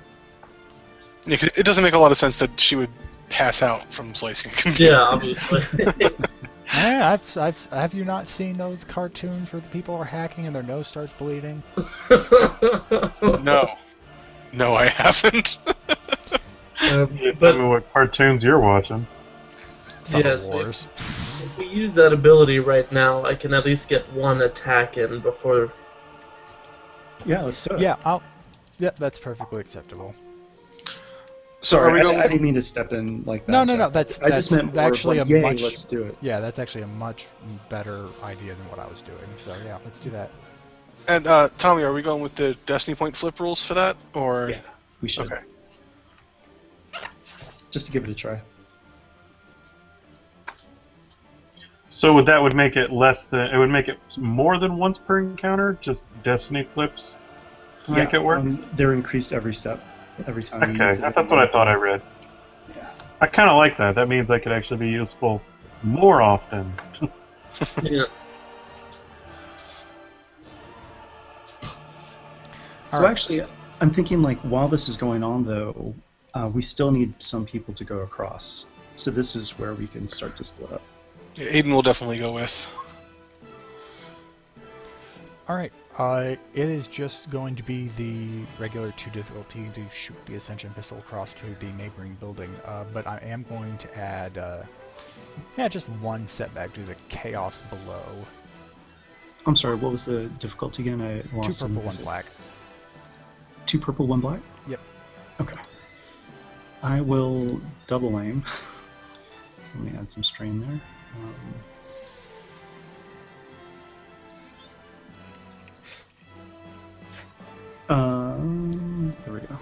Yeah, 'cause it doesn't make a lot of sense that she would pass out from slicing. Yeah, obviously. Yeah, have you not seen those cartoons where the people are hacking and their nose starts bleeding? No, I haven't. You but tell me what cartoons you're watching. Summer Yes, Wars. if we use that ability right now, I can at least get one attack in before. Yeah, let's do it. Yeah, that's perfectly acceptable. So are we Sorry, going? I didn't mean to step in like that. No, Jeff. that's I just meant more of actually like, a yay, much let's do it. Yeah, that's actually a much better idea than what I was doing. So yeah, let's do that. And Tommy, are we going with the Destiny Point flip rules for that, or? Yeah, we should. Okay. Just to give it a try. So that would make it less than. It would make it more than once per encounter. Just Destiny flips. to make it work? They're increased every step, every time. you Okay, use it. that's what I thought I read. Yeah. I kind of like that. That means I could actually be useful more often. Yeah. So Alright. actually, I'm thinking like while this is going on though, we still need some people to go across. So this is where we can start to split up. Yeah, Aiden will definitely go with. Alright, it is just going to be the regular 2 difficulty to shoot the Ascension Pistol across to the neighboring building, but I am going to add, just 1 setback due to the chaos below. I'm sorry, what was the difficulty again? I 2 lost purple, it. 1 black. 2 purple, 1 black? Yep. Okay. I will double aim. Let me add some strain there. There we go.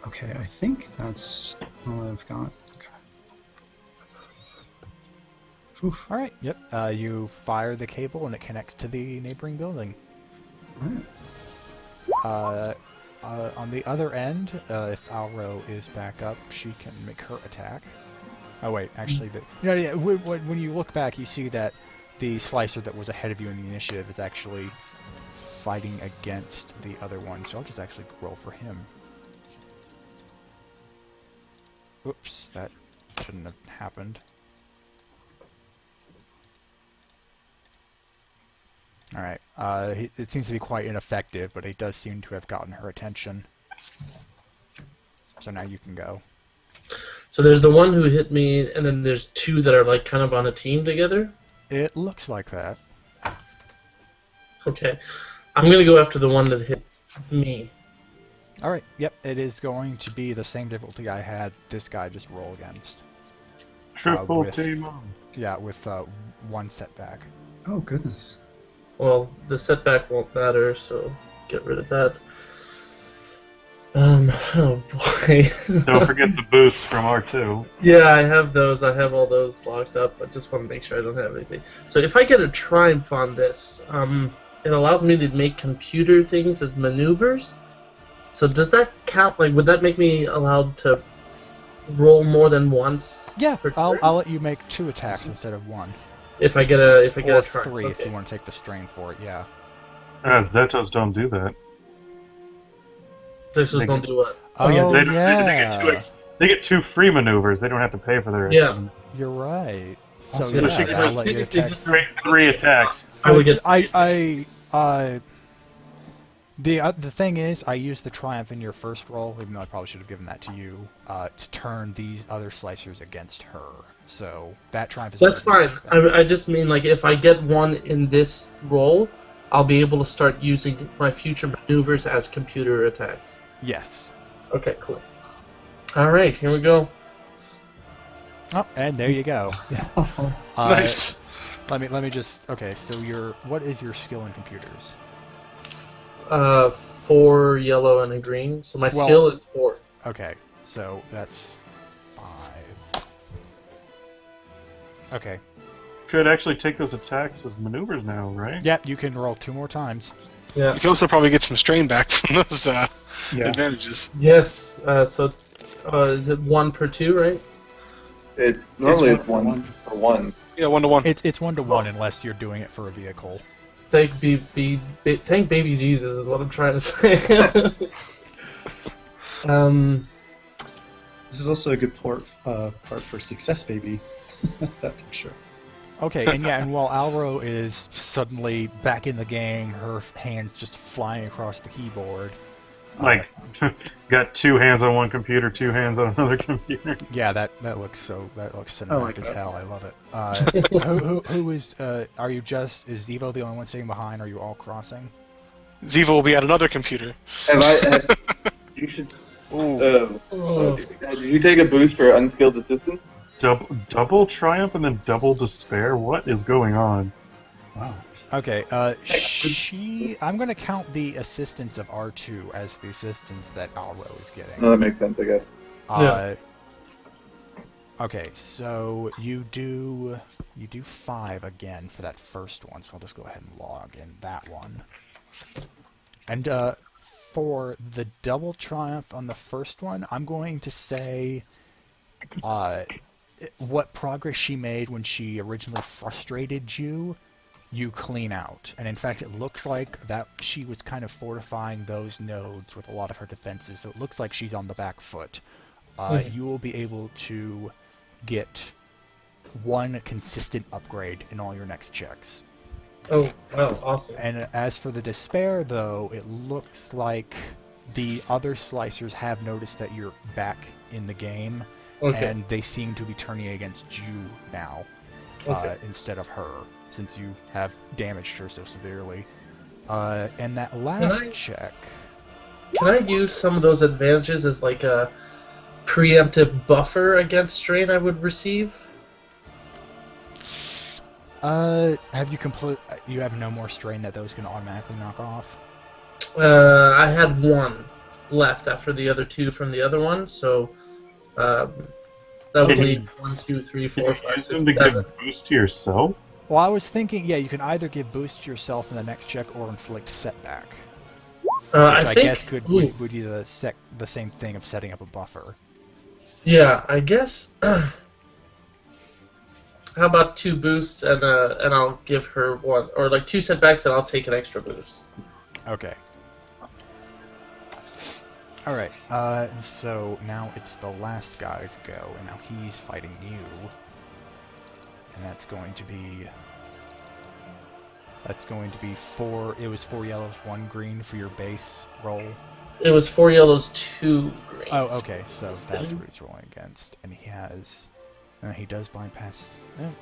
Okay, I think that's all I've got. Okay. Oof. Alright, yep, you fire the cable and it connects to the neighboring building. Alright. On the other end, if Alro is back up, she can make her attack. Oh wait, actually, when you look back, you see that the slicer that was ahead of you in the initiative is actually fighting against the other one, so I'll just actually roll for him. Oops, that shouldn't have happened. Alright, it seems to be quite ineffective, but he does seem to have gotten her attention. So now you can go. So there's the one who hit me, and then there's 2 that are like kind of on a team together. It looks like that. Okay, I'm gonna go after the one that hit me. Alright, yep, it is going to be the same difficulty I had this guy just roll against. Triple with- team on. Yeah, with 1 setback. Oh, goodness. Well, the setback won't matter, so get rid of that. Oh boy. Don't forget the boost from R2. Yeah, I have those. I have all those locked up. I just want to make sure I don't have anything. So if I get a triumph on this, it allows me to make computer things as maneuvers. So does that count? Like, would that make me allowed to roll more than once? Yeah, per I'll turn? let you make 2 attacks instead of 1. If I get a Or a triumph. 3 if Okay. you want to take the strain for it, yeah. Zetos don't do that. This is They gonna get- do what? Oh, yeah. They get 2 free maneuvers. They don't have to pay for their. Yeah. You're right. So So yeah, she can, I'll like, let you technically attack. just- 3 attacks. I would get. The thing is, I used the triumph in your first roll, even though I probably should have given that to you, to turn these other slicers against her. So that triumph is. That's already fine. spent. I just mean like if I get 1 in this roll, I'll be able to start using my future maneuvers as computer attacks. Yes. Okay, cool. All right, here we go. Oh, and there you go. Nice. Let me just. Okay, so what is your skill in computers? 4 yellow and a green. So my Well- skill is 4. Okay, so that's 5. Okay. Could actually take those attacks as maneuvers now, right? Yep, you can roll 2 more times. Yeah. You can also probably get some strain back from those Yeah. advantages. Yes. So is it 1 per 2, right? It normally It's is one one for one. Yeah, 1-to-1. It's 1-to-1 unless you're doing it for a vehicle. Thank baby Jesus is what I'm trying to say. This is also a good part for Success Baby. That picture. Okay, and while Alro is suddenly back in the game, her hands just flying across the keyboard. Like, got 2 hands on one computer, 2 hands on another computer. Yeah, that looks cinematic like as that. hell. I love it. Who is? Are you is Zevo the only one sitting behind? Are you all crossing? Ziva will be at another computer. You should. Oh. Did you take a boost for unskilled assistance? Double triumph and then double despair? What is going on? Wow. Okay, I'm going to count the assistance of R2 as the assistance that Alro is getting. No, that makes sense, I guess. Okay, so you do 5 again for that first one, so I'll just go ahead and log in that one. And for the double triumph on the first one, I'm going to say what progress she made when she originally frustrated you, you clean out. And in fact, it looks like that she was kind of fortifying those nodes with a lot of her defenses, so it looks like she's on the back foot. You will be able to get 1 consistent upgrade in all your next checks. Oh, wow, awesome. And as for the despair, though, it looks like the other slicers have noticed that you're back in the game, and they seem to be turning against you now instead of her, since you have damaged her so severely. And that last check... Can I use some of those advantages as like a preemptive buffer against strain I would receive? Have you you have no more strain that those can automatically knock off? I had 1 left after the other 2 from the other one, so that would leave 1, 2, 3, 4, 5, 6, 7. To give boost to yourself? Well, I was thinking, yeah, you can either give boost to yourself in the next check or inflict setback. Which I guess would be the same thing of setting up a buffer. Yeah, I guess. How about 2 boosts and I'll give her 1, or like 2 setbacks and I'll take an extra boost. Okay. All right. And so now it's the last guy's go, and now he's fighting you, and that's going to be 4. It was 4 yellows, 1 green for your base roll. It was 4 yellows, 2 greens. Oh, okay. So that's what he's rolling against, and he has. He does bypass...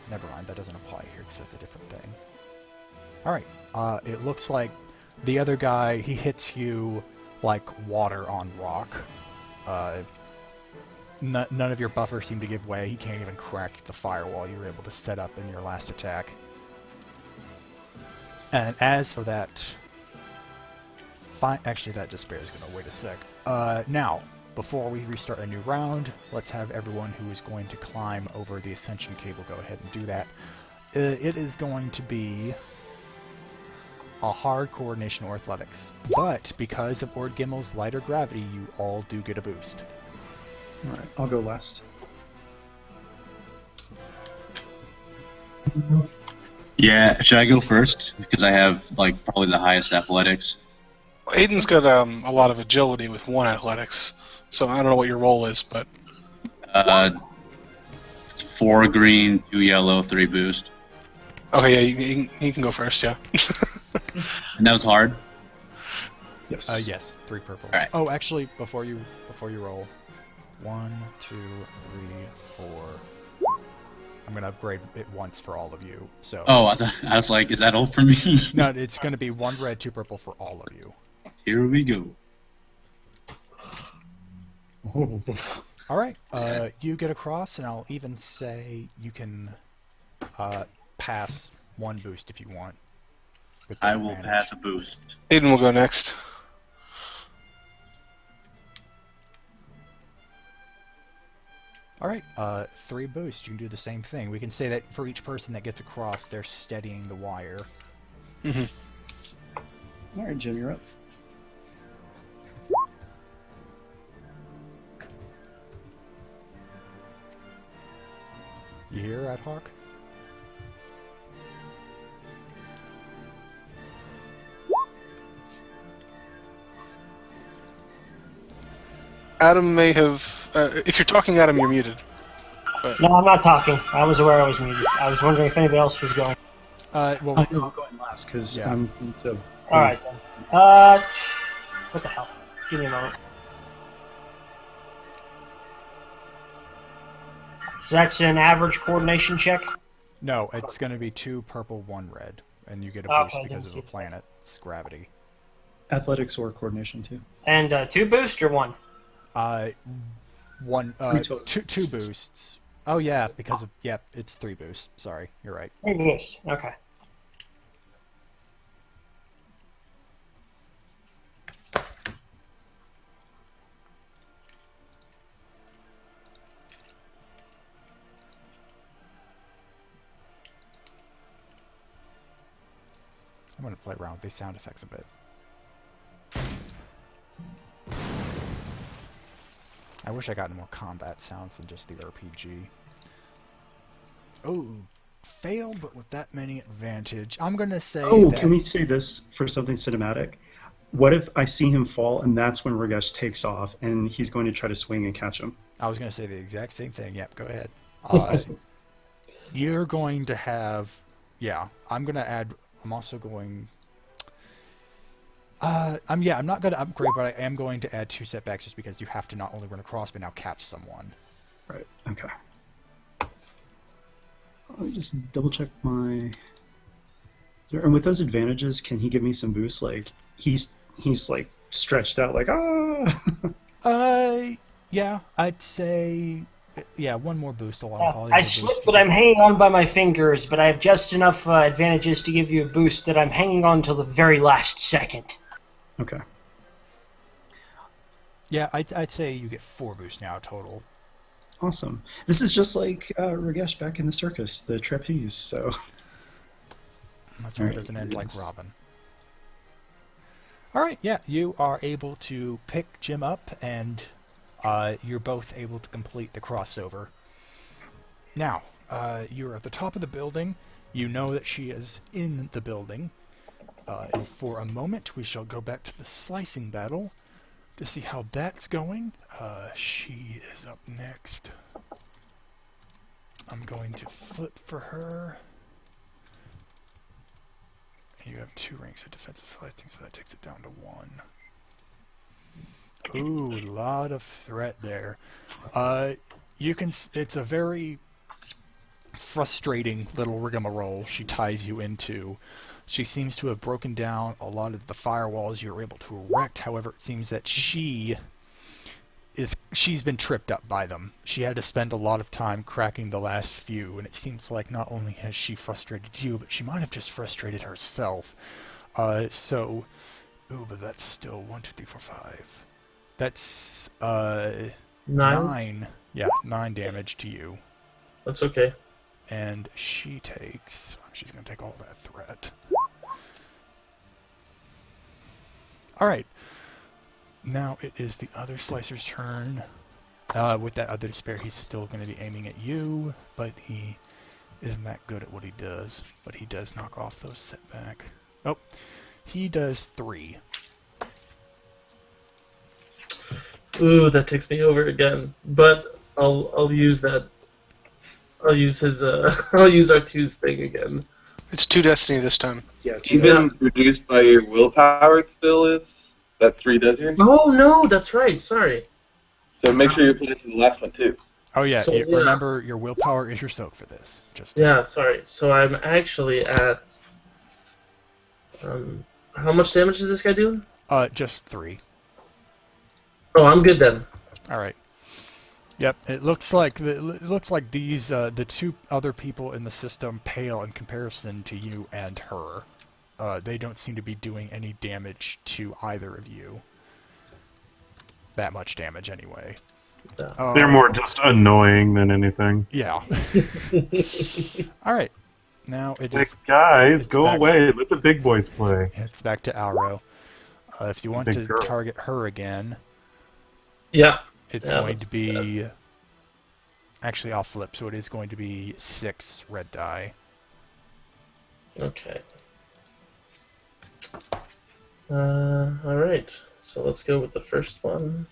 never mind, that doesn't apply here because that's a different thing. Alright, it looks like the other guy, he hits you like water on rock. None of your buffers seem to give way. He can't even crack the firewall you were able to set up in your last attack. And as for that... Actually, that despair is going to wait a sec. Now... Before we restart a new round, let's have everyone who is going to climb over the ascension cable go ahead and do that. It is going to be a hard coordination or athletics, but because of Ord Gimmel's lighter gravity, you all do get a boost. Alright, I'll go last. Yeah, should I go first? Because I have like probably the highest athletics. Aiden's got a lot of agility with 1 athletics, so I don't know what your role is, but 4 green, 2 yellow, 3 boost. Okay, yeah, you can go first, yeah. And that was hard. Yes. Yes, 3 purples. All right. Oh, actually, before you roll, 1, 2, 3, 4. I'm gonna upgrade it once for all of you. So. Oh, I was like, is that all for me? No, it's gonna be 1 red, 2 purple for all of you. Here we go. Oh. All right. You get across, and I'll even say you can pass 1 boost if you want. I will pass a boost. Aiden will go next. All right. 3 boosts. You can do the same thing. We can say that for each person that gets across, they're steadying the wire. All right, Jim, you're up. You hear, Ad Hoc? Adam may have... if you're talking, Adam, you're muted. But... No, I'm not talking. I was aware I was muted. I was wondering if anybody else was going. Well, I'm going last because I'm... Alright then. What the hell? Give me a moment. So that's an average coordination check? no, it's going to be 2 purple, 1 red, and you get a boost Okay, because didn't of see the planet's gravity. Athletics or coordination, too. And 2 boost or 1? 1, 3 total. 2 boosts. Oh yeah, because of it's 3 boosts. Sorry, you're right. 3 boost. Okay. going to play around with these sound effects a bit. I wish I got more combat sounds than just the RPG. Oh, failed, but with that many advantage. I'm going to say Oh, that... can we say this for something cinematic? What if I see him fall and that's when Ragesh takes off and he's going to try to swing and catch him? I was going to say the exact same thing. Yep, go ahead. Awesome. You're going to have... Yeah, I'm going to add... I'm also going... I'm not going to upgrade, but I am going to add 2 setbacks just because you have to not only run across, but now catch someone. Right, okay. Let me just double check my... And with those advantages, can he give me some boosts? Like, he's like, stretched out, like, ah! Yeah, I'd say... Yeah, one more boost along with all the I other slipped, boosts but I'm hanging on by my fingers, but I have just enough advantages to give you a boost that I'm hanging on till the very last second. Okay. Yeah, I'd say you get 4 boosts now total. Awesome. This is just like Ragesh back in the circus, the trapeze, so... That's why it doesn't end like Robin. Alright, yeah, you are able to pick Jim up, and you're both able to complete the crossover. Now, you're at the top of the building. You know that she is in the building. And for a moment, we shall go back to the slicing battle to see how that's going. She is up next. I'm going to flip for her. And you have 2 ranks of defensive slicing, so that takes it down to 1. Ooh, a lot of threat there. You can. It's a very frustrating little rigmarole she ties you into. She seems to have broken down a lot of the firewalls you were able to erect. However, it seems that she's been tripped up by them. She had to spend a lot of time cracking the last few, and it seems like not only has she frustrated you, but she might have just frustrated herself. Ooh, but that's still 1, 2, 3, 4, 5. That's 9. Yeah, 9 damage to you. That's okay. And she's going to take all that threat. Alright. Now it is the other slicer's turn. With that other despair, he's still going to be aiming at you, but he isn't that good at what he does. But he does knock off those setback. Oh, he does 3. Ooh, that takes me over again. But I'll use that. I'll use his I'll use R2's thing again. It's 2 destiny this time. Yeah, Even reduced by your willpower, it still is. That 3 does here. Oh no, that's right. Sorry. So make sure you put it in the last one too. Oh yeah, So, remember your willpower is your soak for this. Yeah, sorry. So I'm actually at. How much damage is this guy doing? Just 3. Oh, I'm good then. All right. Yep. It looks like these the 2 other people in the system pale in comparison to you and her. They don't seem to be doing any damage to either of you. That much damage, anyway. They're more just annoying than anything. Yeah. All right. Now it Like, is. guys, it's go back- away. Let the big boys play. It's back to Auro. If you want Big to girl. target her again, Yeah. it's Yeah, going to let's be. Actually, I'll flip, so it is going to be 6 red die. Okay. Alright. So let's go with the first one.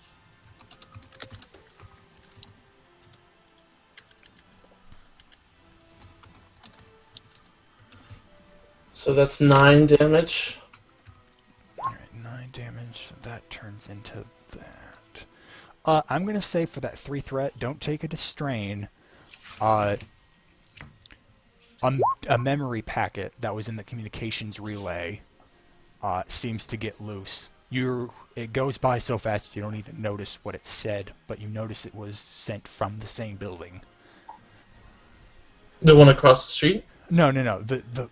So that's 9 damage. Alright, 9 damage. That turns into that. I'm going to say for that 3 threat, don't take it as strain. A memory packet that was in the communications relay seems to get loose. It goes by so fast you don't even notice what it said, but you notice it was sent from the same building. The one across the street? No.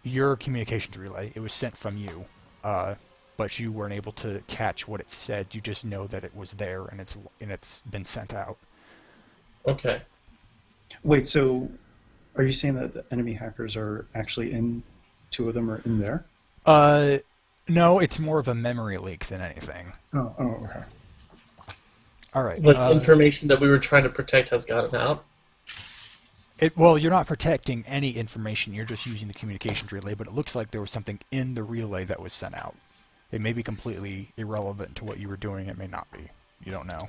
Your communications relay, it was sent from you, but you weren't able to catch what it said. You just know that it was there and it's been sent out. Okay. Wait, so are you saying that the enemy hackers are actually in, 2 of them are in there? No, it's more of a memory leak than anything. Oh, okay. All right. Like information that we were trying to protect has gotten out. Well, you're not protecting any information. You're just using the communications relay, but it looks like there was something in the relay that was sent out. It may be completely irrelevant to what you were doing. It may not be. You don't know.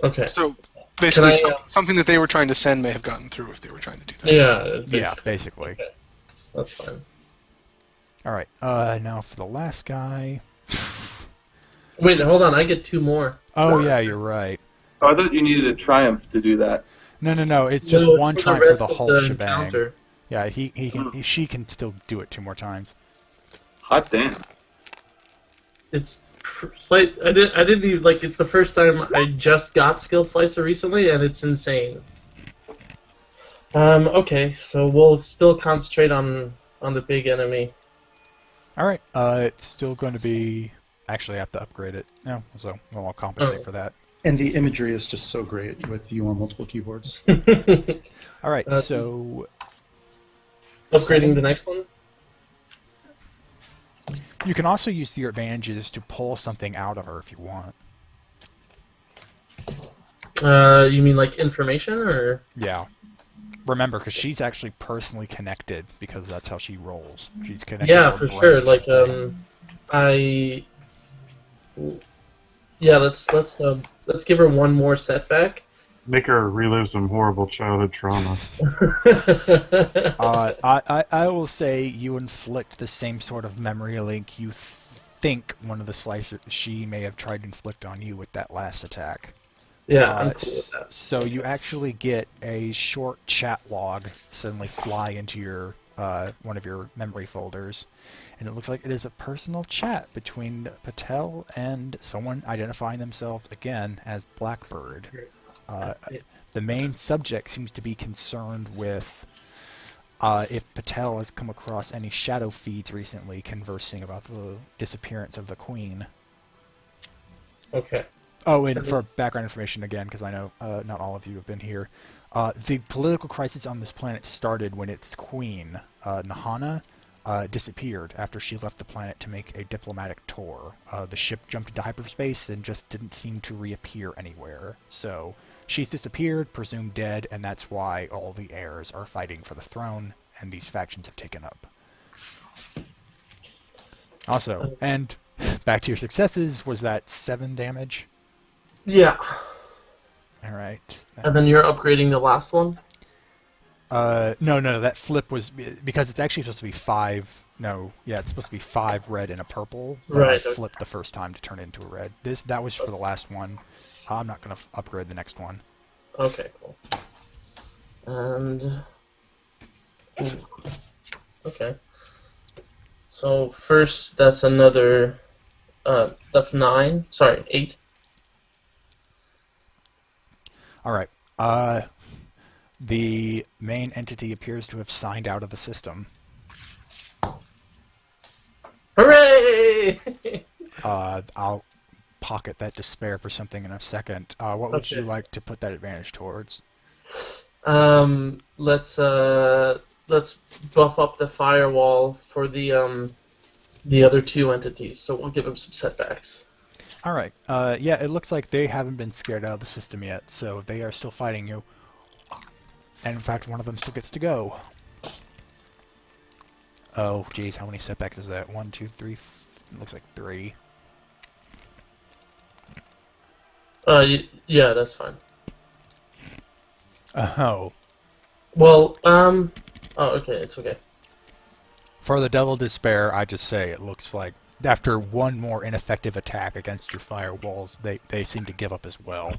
Okay. So basically, Can I, something that they were trying to send may have gotten through if they were trying to do that. Yeah. Basically. Okay. That's fine. All right. Now for the last guy. Wait, hold on. I get 2 more. Oh yeah, you're right. Oh, I thought you needed a triumph to do that. No. It's just No, it's one for the time for rest the of whole the shebang. encounter. Yeah, she can still do it 2 more times. Hot damn. It's slight. I didn't even like. It's the first time I just got Skilled Slicer recently, and it's insane. Okay, so we'll still concentrate on the big enemy. All right. It's still going to be. Actually, I have to upgrade it. No, so I'll compensate for that. And the imagery is just so great with you on multiple keyboards. All right. So upgrading the next one. you can also use your advantages to pull something out of her if you want. You mean like information or? Yeah. Remember, because she's actually personally connected, because that's how she rolls. She's connected. Yeah, to for brain sure. Like thing. Yeah, let's give her one more setback. Make her relive some horrible childhood trauma. I will say you inflict the same sort of memory link you think one of the slicers she may have tried to inflict on you with that last attack. Yeah, I'm cool with that. So you actually get a short chat log suddenly fly into your one of your memory folders, and it looks like it is a personal chat between Patel and someone identifying themselves again as Blackbird. The main subject seems to be concerned with if Patel has come across any shadow feeds recently conversing about the disappearance of the Queen. Okay. Oh, and for background information again, because I know not all of you have been here, the political crisis on this planet started when its queen, Nahana, disappeared after she left the planet to make a diplomatic tour. The ship jumped into hyperspace and just didn't seem to reappear anywhere. So she's disappeared, presumed dead, and that's why all the heirs are fighting for the throne, and these factions have taken up. Also, and back to your successes, was that 7 damage? Yeah. All right. And then you're upgrading the last one? No, that flip was because it's actually supposed to be 5. No, yeah, it's supposed to be 5 red and a purple. But I flipped the first time to turn it into a red. That was for the last one. I'm not going to upgrade the next one. Okay, cool. And okay. So first, that's another. That's 9. Sorry, 8. All right. The main entity appears to have signed out of the system. Hooray! I'll pocket that despair for something in a second. What would you like to put that advantage towards? Let's buff up the firewall for the other 2 entities. So we'll give them some setbacks. All right. Yeah, it looks like they haven't been scared out of the system yet, so they are still fighting you. And in fact, one of them still gets to go. Oh, geez, how many setbacks is that? 1, 2, 3. It looks like 3. Yeah, that's fine. Oh. Well, oh, okay, it's okay. For the Devil Despair, I just say it looks like after one more ineffective attack against your firewalls, they seem to give up as well.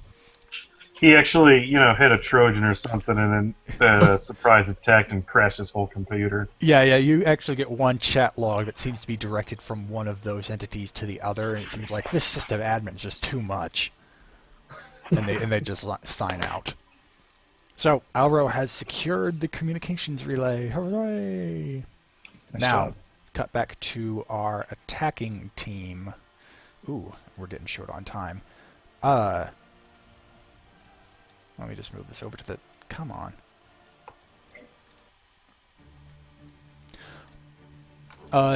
He actually, hit a Trojan or something and then surprise attacked and crashed his whole computer. Yeah, you actually get one chat log that seems to be directed from one of those entities to the other, and it seems like this system admin is just too much. And they just sign out. So, Alro has secured the communications relay. Hooray! Now, cut back to our attacking team. Ooh, we're getting short on time. Let me just move this over to the... Come on.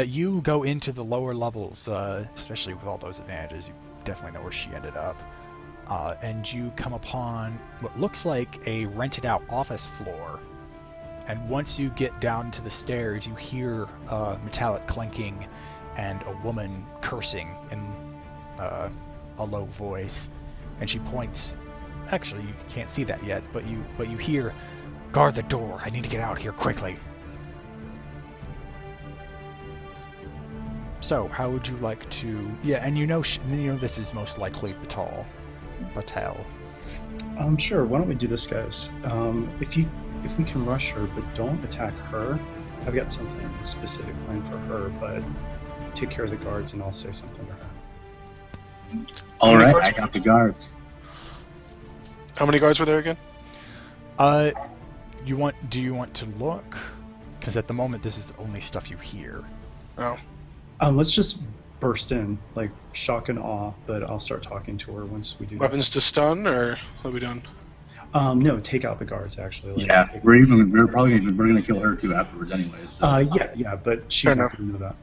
You go into the lower levels, especially with all those advantages. You definitely know where she ended up. And you come upon what looks like a rented-out office floor. And once you get down to the stairs, you hear metallic clinking and a woman cursing in a low voice. And she points. Actually, you can't see that yet, but you hear, "Guard the door. I need to get out here quickly." So, how would you like to? Yeah, and you know this is most likely Patel. Sure. Why don't we do this, guys? If we can rush her, but don't attack her. I've got something specific planned for her, but take care of the guards, and I'll say something to her. All right, I got the guards. How many guards were there again? Do you want to look? Because at the moment, this is the only stuff you hear. Oh. Let's just burst in, like shock and awe, but I'll start talking to her once we do Weapons to stun, or what are we doing? that. No, take out the guards, actually. Like, Yeah, we're gonna kill her too afterwards, anyways. So. Yeah, but she's not going to know that.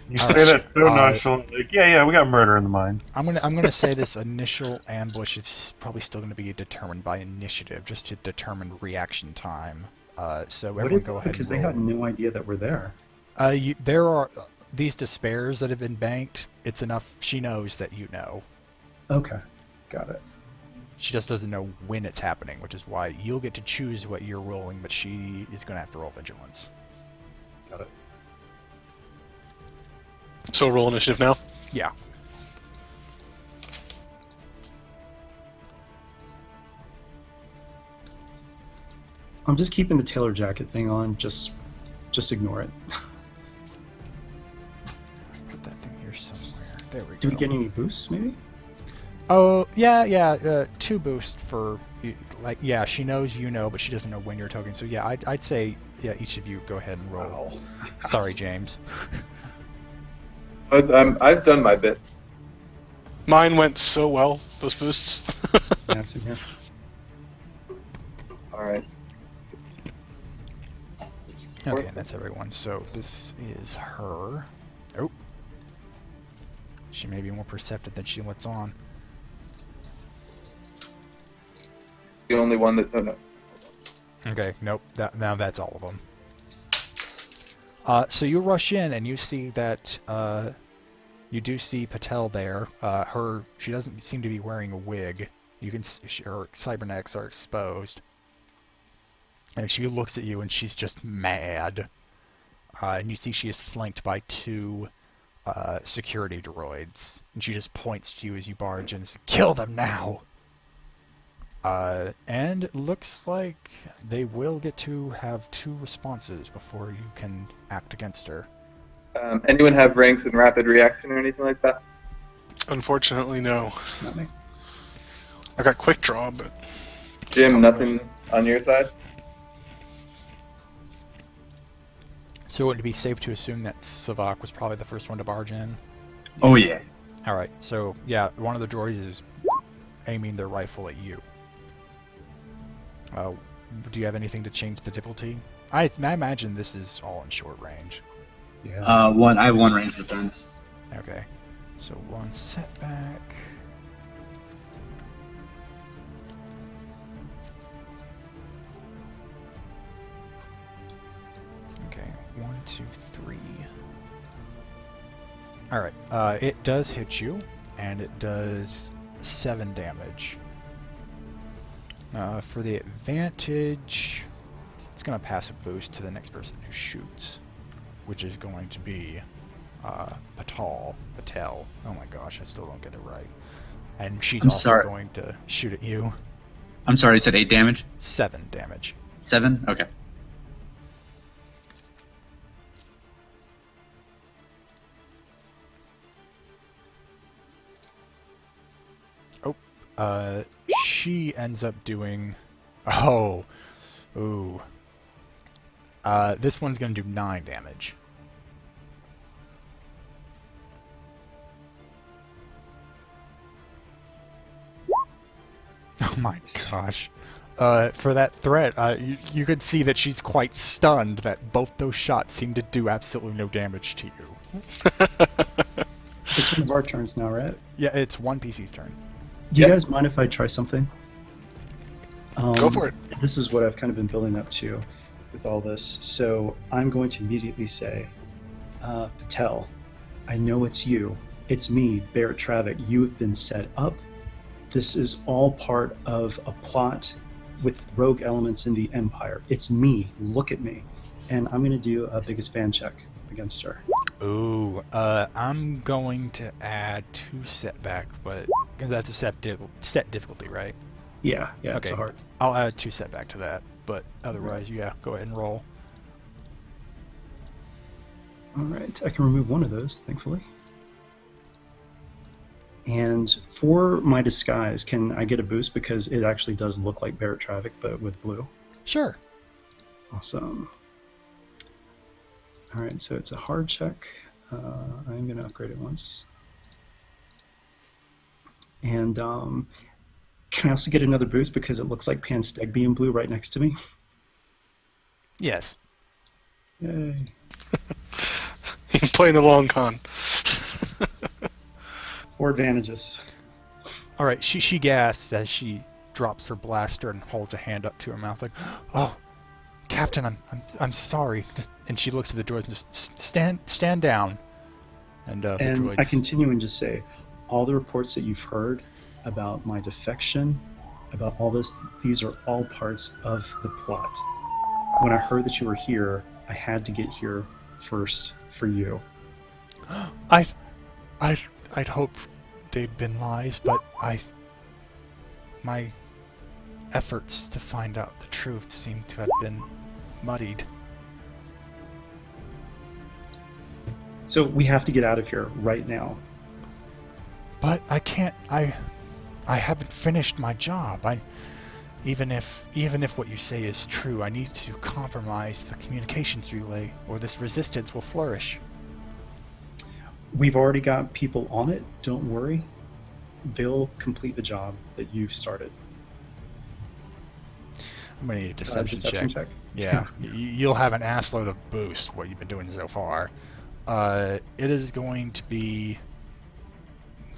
You say that so nonchalantly. Like, yeah, we got murder in the mind. I'm gonna say this initial ambush is probably still gonna be determined by initiative, just to determine reaction time. So everyone go ahead. Because and they roll. had no idea that we're there. There are these despairs that have been banked. It's enough. She knows that you know. Okay, got it. She just doesn't know when it's happening, which is why you'll get to choose what you're rolling, but she is gonna have to roll vigilance. Got it. So roll initiative now. Yeah. I'm just keeping the tailor jacket thing on. Just ignore it. Put that thing here somewhere. There we go. Do we get any boosts, maybe? Oh, yeah. 2 boosts for, like, yeah, she knows you know, but she doesn't know when you're talking. So, yeah, I'd say, yeah, each of you go ahead and roll. Wow. Sorry, James. I've done my bit. Mine went so well, those boosts. Yeah, it's in here. All right. Okay, and that's everyone. So, this is her. Oh. She may be more perceptive than she lets on. The only one that. Oh, no. Okay, nope. Now that's all of them. So you rush in and you see that you do see Patel there. She doesn't seem to be wearing a wig. You can see her cybernetics are exposed, and she looks at you and she's just mad. And you see she is flanked by 2 security droids, and she just points to you as you barge in and says, "Kill them now!" And it looks like they will get to have 2 responses before you can act against her. Anyone have ranks in rapid reaction or anything like that? Unfortunately, no. Not me. I got quick draw, but Jim, nothing on your side? So would it be safe to assume that Savak was probably the first one to barge in? Oh yeah. Alright, so yeah, one of the droids is aiming their rifle at you. Do you have anything to change the difficulty? I imagine this is all in short range. Yeah. I have 1 range defense. Okay, so 1 setback. Okay, 1, 2, 3. Alright, it does hit you, and it does 7 damage. For the advantage, it's going to pass a boost to the next person who shoots, which is going to be Patel. Oh my gosh, I still don't get it right. And she's I'm also sorry. going to shoot at you. I'm sorry, you said 8 damage? 7 damage. 7? Okay. She ends up doing... Oh. Ooh. This one's going to do 9 damage. Oh my gosh. For that threat, you could see that she's quite stunned that both those shots seem to do absolutely no damage to you. It's one of our turns now, right? Yeah, it's one PC's turn. Do you Yep. guys mind if I try something? Go for it. This is what I've kind of been building up to with all this. So I'm going to immediately say, Patel, I know it's you. It's me, Barrett Travick. You have been set up. This is all part of a plot with rogue elements in the Empire. It's me. Look at me. And I'm going to do a biggest fan check against her. Ooh, I'm going to add 2 setback, but that's a set difficulty, right? Yeah, it's Okay. a hard. I'll add 2 setback to that, but otherwise, yeah, go ahead and roll. All right, I can remove one of those, thankfully. And for my disguise, can I get a boost because it actually does look like Barrett Travick, but with blue? Sure. Awesome. All right, so it's a hard check. I'm going to upgrade it once. And can I also get another boost because it looks like Pan Stegby in blue right next to me? Yes. Yay. You can play in the long con. 4 advantages. All right, she gasps as she drops her blaster and holds a hand up to her mouth like, "Oh, Captain, I'm sorry." And she looks at the droids and just stand down. And the And droids. I continue and just say, all the reports that you've heard about my defection, about all this, these are all parts of the plot. When I heard that you were here, I had to get here first for you. I'd hope they'd been lies, but my efforts to find out the truth seem to have been muddied. So we have to get out of here right now. But I can't. I haven't finished my job. Even if what you say is true, I need to compromise the communications relay, or this resistance will flourish. We've already got people on it. Don't worry. They'll complete the job that you've started. I'm gonna need a deception check. check. Yeah, you'll have an assload of boost what you've been doing so far. It is going to be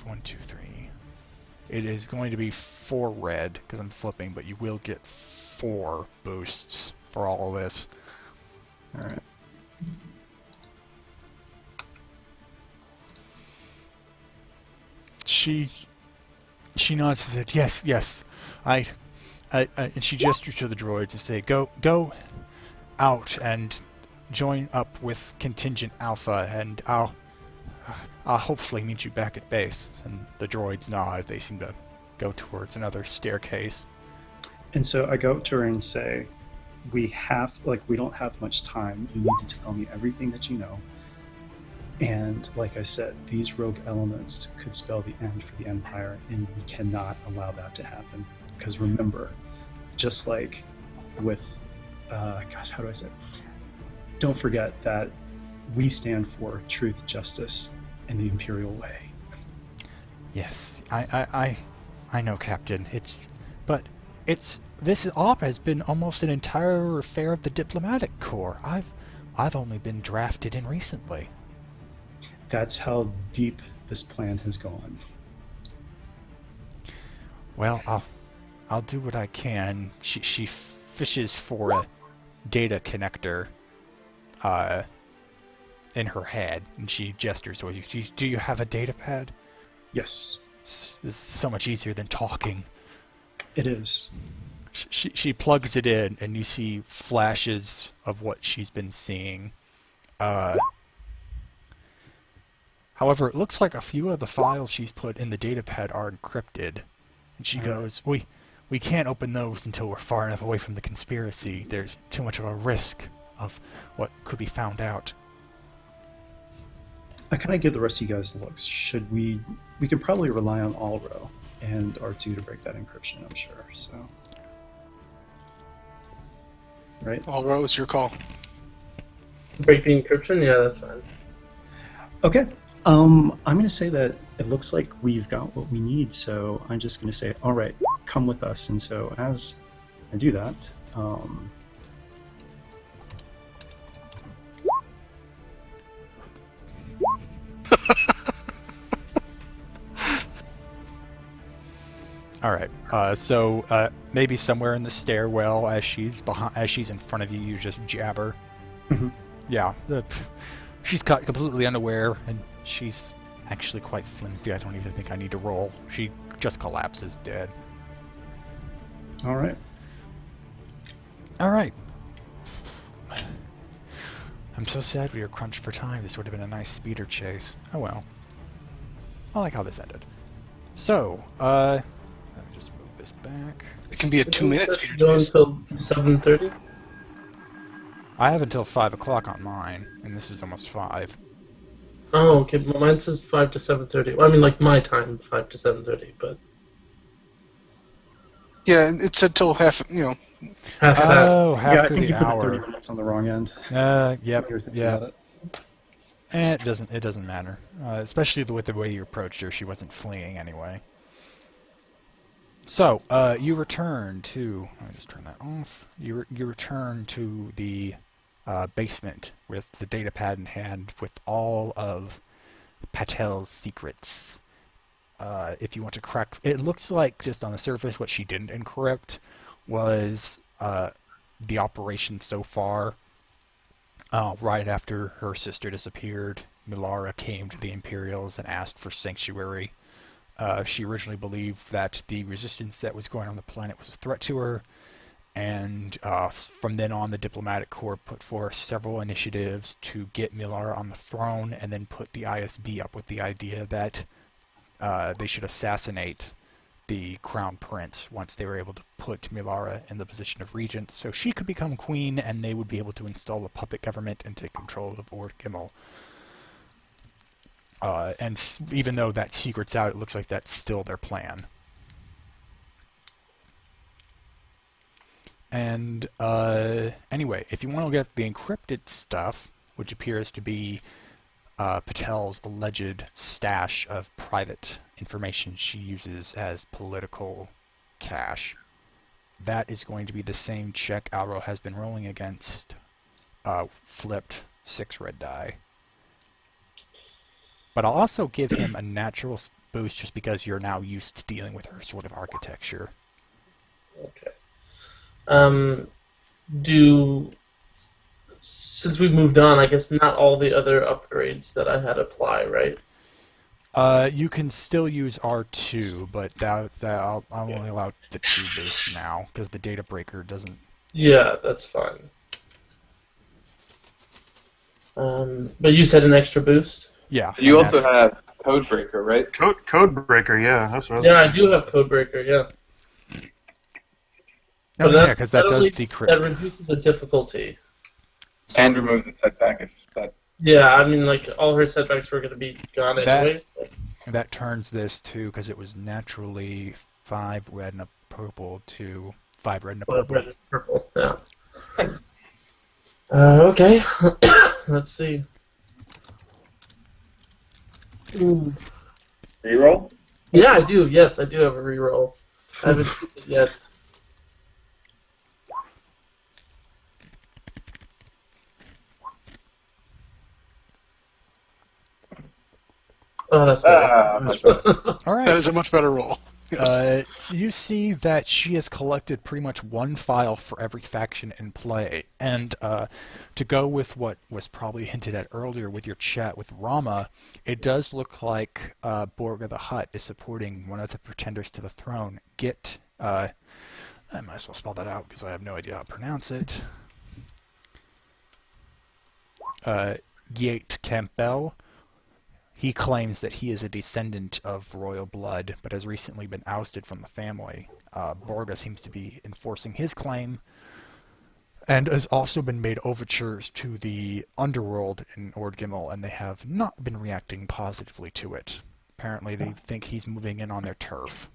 1, 2, 3. It is going to be 4 red because I'm flipping, but you will get 4 boosts for all of this. All right. She nods and said, "Yes. I," and she gestures to the droids to say, "Go out and join up with Contingent Alpha, and I'll hopefully meet you back at base." And the droids nod. They seem to go towards another staircase. And so I go up to her and say, we don't have much time. You need to tell me everything that you know. And like I said, these rogue elements could spell the end for the Empire, and we cannot allow that to happen. Because remember, just like with, gosh, how do I say it? Don't forget that we stand for truth, justice, and the Imperial way. Yes, I know, Captain. This op has been almost an entire affair of the diplomatic corps. I've only been drafted in recently. That's how deep this plan has gone. Well, I'll do what I can. She fishes for a data connector in her head, and she gestures towards you. Do you have a data pad? Yes, This is so much easier than talking. it is. She plugs it in, and you see flashes of what she's been seeing. However, it looks like a few of the files she's put in the datapad are encrypted. And she goes, we can't open those until we're far enough away from the conspiracy. There's too much of a risk of what could be found out. I kind of give the rest of you guys the looks. Should we can probably rely on Alro and R2 to break that encryption, I'm sure. So, right? Alro, it's your call. Break the encryption? Yeah, that's fine. Okay. I'm going to say that it looks like we've got what we need, so I'm just going to say, all right, come with us. And so as I do that. All right. So maybe somewhere in the stairwell, as she's in front of you, you just jabber. Mhm. Yeah. She's caught completely unaware, and she's actually quite flimsy. I don't even think I need to roll. She just collapses dead. All right. All right. I'm so sad we were crunched for time. This would have been a nice speeder chase. Oh well. I like how this ended. So, let me just move this back. It can be a 2-minute speeder Go chase. until 7:30. I have until 5 o'clock on mine, and this is almost 5. Oh, okay. Well, mine says 5 to 7:30. Well, I mean, like my time, 5 to 7:30, but Yeah, it's until half. half of that. Oh, half Yeah, I through think the you put hour. 30 minutes on the wrong end. Yep, When you were thinking yeah. about it. It doesn't matter. Especially with the way you approached her, she wasn't fleeing anyway. So, you return to... Let me just turn that off. You return to the basement with the data pad in hand with all of Patel's secrets. If you want to crack... It looks like, just on the surface, what she didn't encrypt was the operation so far. Right after her sister disappeared, Milara came to the Imperials and asked for sanctuary. She originally believed that the resistance that was going on the planet was a threat to her, and from then on the Diplomatic Corps put forth several initiatives to get Milara on the throne, and then put the ISB up with the idea that they should assassinate the Crown Prince once they were able to put Milara in the position of regent, so she could become queen, and they would be able to install a puppet government and take control of Ord Gimmel. Even though that secret's out, it looks like that's still their plan. And anyway, if you want to get the encrypted stuff, which appears to be Patel's alleged stash of private information she uses as political cash, that is going to be the same check Alro has been rolling against, flipped 6 red die. But I'll also give him a natural boost just because you're now used to dealing with her sort of architecture. Okay. Since we moved on, I guess not all the other upgrades that I had apply, right? You can still use R2, but I'll only allow the 2 boosts now, because the data breaker doesn't... Yeah, that's fine. But you said an extra boost? Yeah. You also have Codebreaker, right? Codebreaker, yeah. That's what I was Yeah, I do have Codebreaker, yeah. Oh, But yeah, because that does that decrypt. reduces the difficulty. And removes the setback if that. Yeah, I mean, like, all her setbacks were going to be gone anyways. That turns this to, because it was naturally 5 red and a purple, to 5 red and a purple. Red and purple, yeah. Okay, let's see. Ooh. Reroll? Yeah, I do. Yes, I do have a reroll. I haven't seen it yet. Oh, that's better. Much better. All right. That is a much better roll. Yes. You see that she has collected pretty much 1 file for every faction in play, and to go with what was probably hinted at earlier with your chat with Rama, it does look like Borga the Hutt is supporting one of the pretenders to the throne. I might as well spell that out because I have no idea how to pronounce it. Gyat Campbell. He claims that he is a descendant of royal blood, but has recently been ousted from the family. Borga seems to be enforcing his claim, and has also been made overtures to the underworld in Ord Gimmel, and they have not been reacting positively to it. Apparently they think he's moving in on their turf.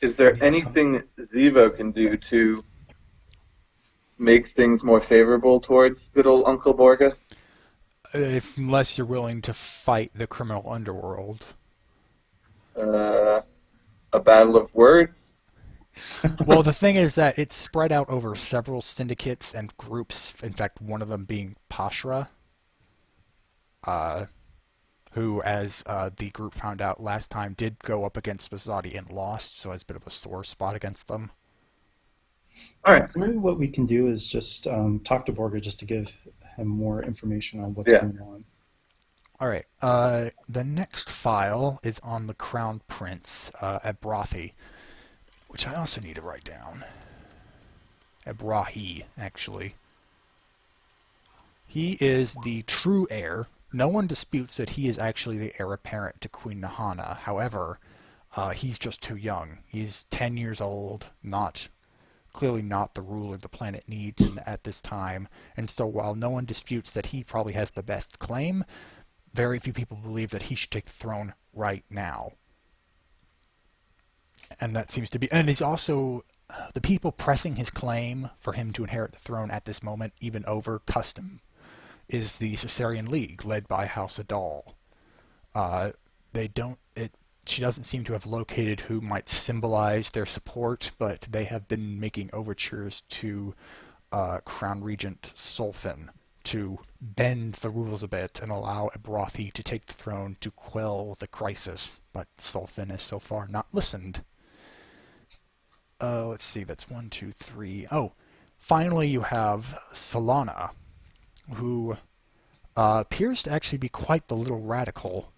Is there anything Zevo can do to make things more favorable towards good old Uncle Borga? Unless you're willing to fight the criminal underworld. A battle of words? Well, the thing is that it's spread out over several syndicates and groups. In fact, one of them being Pashra, uh, who, as the group found out last time, did go up against Spazzotti and lost, so has a bit of a sore spot against them. All right, so maybe what we can do is just talk to Borga just to give him more information on what's Yeah. going on. All right. The next file is on the Crown Prince, Ebrathi, which I also need to write down. Ebrahi, actually. He is the true heir. No one disputes that he is actually the heir apparent to Queen Nahana. However, he's just too young. He's 10 years old, clearly not the ruler the planet needs at this time. And so while no one disputes that he probably has the best claim, very few people believe that he should take the throne right now. And that seems to be... And he's also... the people pressing his claim for him to inherit the throne at this moment, even over custom, is the Caesarean League, led by House Adal. She doesn't seem to have located who might symbolize their support, but they have been making overtures to Crown Regent Solfin to bend the rules a bit and allow Ebrathi to take the throne to quell the crisis. But Solfin has so far not listened. Let's see, that's 1, 2, 3. Oh, finally you have Solana, who appears to actually be quite the little radical.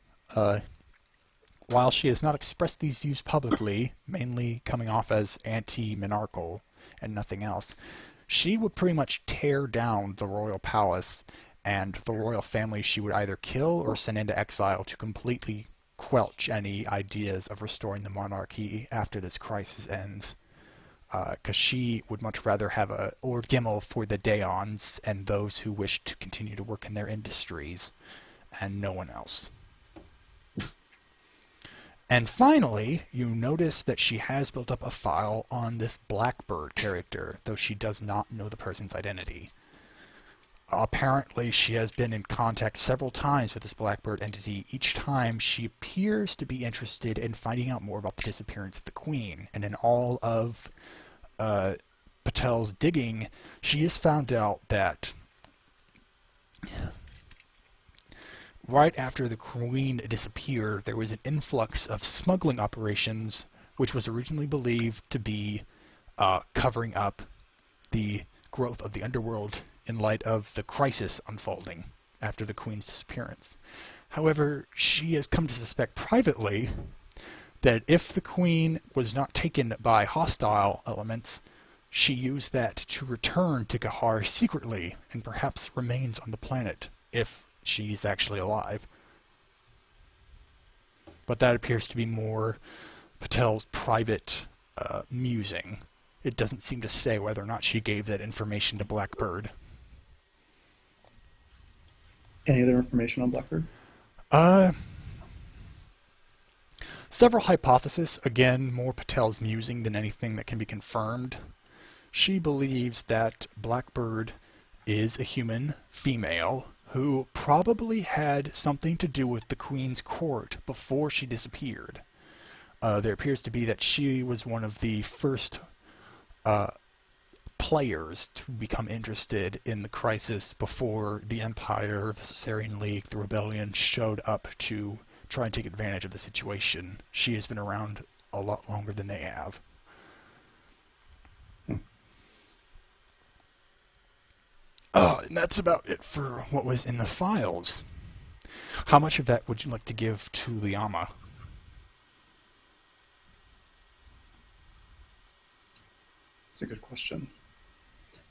While she has not expressed these views publicly, mainly coming off as anti-monarchical and nothing else, she would pretty much tear down the royal palace and the royal family. She would either kill or send into exile to completely quelch any ideas of restoring the monarchy after this crisis ends. Because she would much rather have a Ord Gimmel for the Daons and those who wish to continue to work in their industries, and no one else. And finally, you notice that she has built up a file on this Blackbird character, though she does not know the person's identity. Apparently, she has been in contact several times with this Blackbird entity. Each time, she appears to be interested in finding out more about the disappearance of the Queen. And in all of Patel's digging, she has found out that right after the Queen disappeared, there was an influx of smuggling operations, which was originally believed to be covering up the growth of the underworld in light of the crisis unfolding after the Queen's disappearance. However, she has come to suspect privately that if the Queen was not taken by hostile elements, she used that to return to Geharr secretly and perhaps remains on the planet if she's actually alive. But that appears to be more Patel's private musing. It doesn't seem to say whether or not she gave that information to Blackbird. Any other information on Blackbird? Several hypotheses, again, more Patel's musing than anything that can be confirmed. She believes that Blackbird is a human female who probably had something to do with the Queen's court before she disappeared. There appears to be that she was one of the first players to become interested in the crisis before the Empire, the Caesarean League, the Rebellion showed up to try and take advantage of the situation. She has been around a lot longer than they have. And that's about it for what was in the files. How much of that would you like to give to Liama? That's a good question.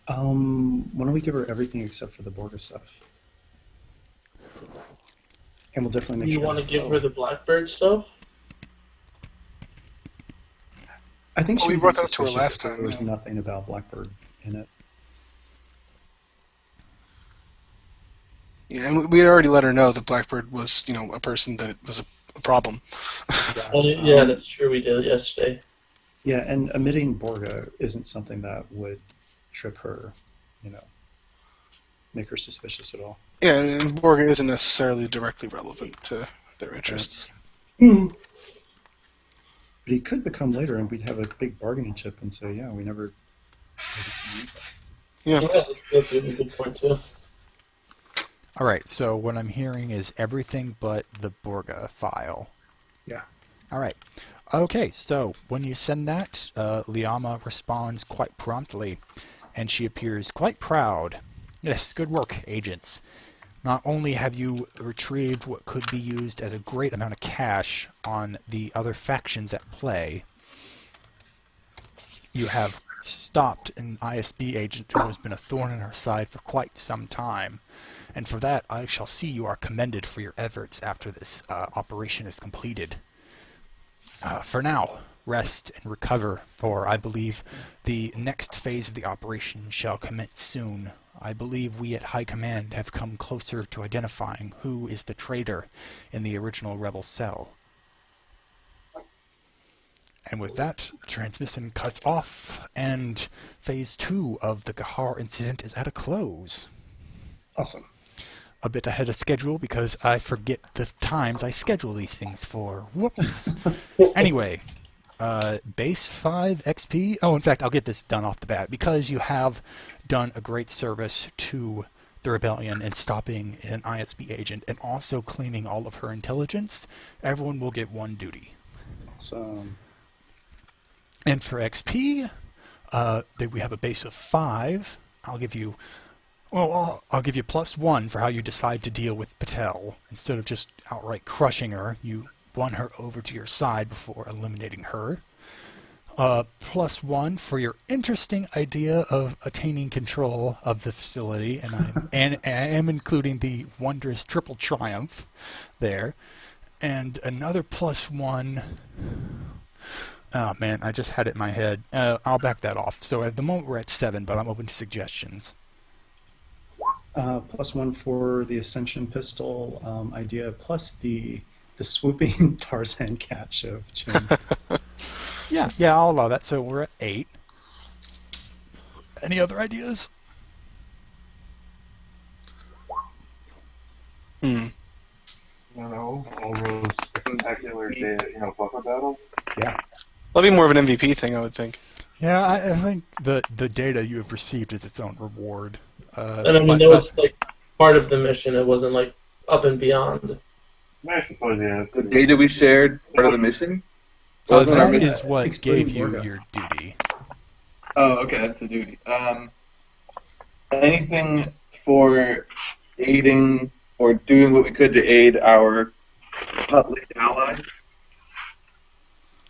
Why don't we give her everything except for the Borga stuff? And we'll definitely make You sure. want to give her the Blackbird stuff? I think Well, she we would brought be that to her suspicious last if time, there was yeah. nothing about Blackbird in it. Yeah, and we had already let her know that Blackbird was, a person that was a problem. Yeah, that's true. We did yesterday. Yeah, and omitting Borga isn't something that would trip her, make her suspicious at all. Yeah, and Borga isn't necessarily directly relevant to their interests. But he could become later, and we'd have a big bargaining chip and say, yeah, we never. Yeah. Yeah, that's a really good point too. All right, so what I'm hearing is everything but the Borga file. Yeah. All right. Okay, so when you send that, Liama responds quite promptly, and she appears quite proud. Yes, good work, agents. Not only have you retrieved what could be used as a great amount of cash on the other factions at play, you have stopped an ISB agent who has been a thorn in our side for quite some time. And for that, I shall see you are commended for your efforts after this operation is completed. For now, rest and recover, for I believe the next phase of the operation shall commence soon. I believe we at High Command have come closer to identifying who is the traitor in the original rebel cell. And with that, transmission cuts off, and phase 2 of the Geharr incident is at a close. Awesome. A bit ahead of schedule because I forget the times I schedule these things for. Whoops. Anyway, base 5 XP. Oh, in fact, I'll get this done off the bat. Because you have done a great service to the rebellion in stopping an ISB agent and also claiming all of her intelligence, everyone will get 1 duty. Awesome. And for XP, we have a base of 5. I'll give you +1 for how you decide to deal with Patel. Instead of just outright crushing her, you won her over to your side before eliminating her. +1 for your interesting idea of attaining control of the facility, and I am including the wondrous triple triumph there. And another +1... Oh man, I just had it in my head. I'll back that off. So at the moment we're at 7, but I'm open to suggestions. +1 for the Ascension pistol idea, plus the swooping Tarzan catch of Chin. Yeah, I'll allow that. So we're at 8. Any other ideas? I don't know. Almost spectacular, buffer battle. Yeah. That'll be more of an MVP thing, I would think. Yeah, I think the data you have received is its own reward. And I mean, that was like part of the mission. It wasn't like up and beyond. I suppose, yeah. The data we shared, part of the mission? That is what Explain gave you Borga. your duty. Oh, okay, that's the duty. Anything for aiding or doing what we could to aid our public allies?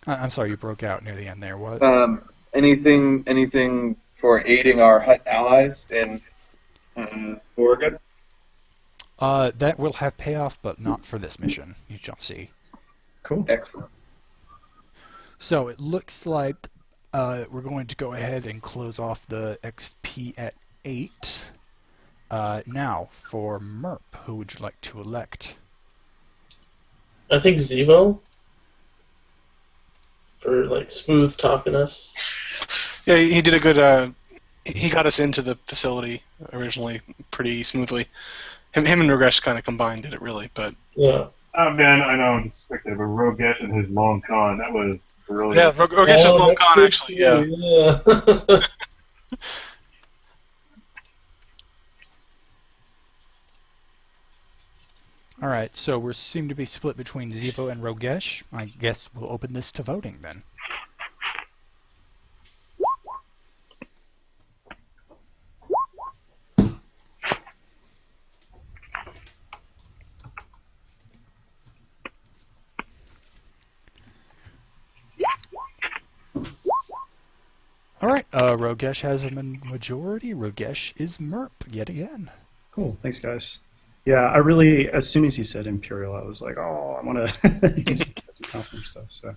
I'm sorry, you broke out near the end there. What? Anything for aiding our Hut allies in Oregon? That will have payoff, but not for this mission. You shall see. Cool. Excellent. So it looks like we're going to go ahead and close off the XP at 8. Now, for Merp, who would you like to elect? I think Zevo for like smooth talking us. Yeah, he did a good. He got us into the facility originally pretty smoothly. Him and Rogesh kind of combined did it really, but Yeah. Oh man, I know I'm expecting, but Rogesh and his long con, that was brilliant. yeah, Rogesh's long that's con good actually. too, Yeah. yeah. All right, so we seem to be split between Zevo and Rogesh. I guess we'll open this to voting then. All right, Rogesh has a majority. Rogesh is Merp yet again. Cool. Thanks, guys. Yeah, I really, as soon as he said Imperial, I was like, oh, I want to do some Captain Confirm stuff. So.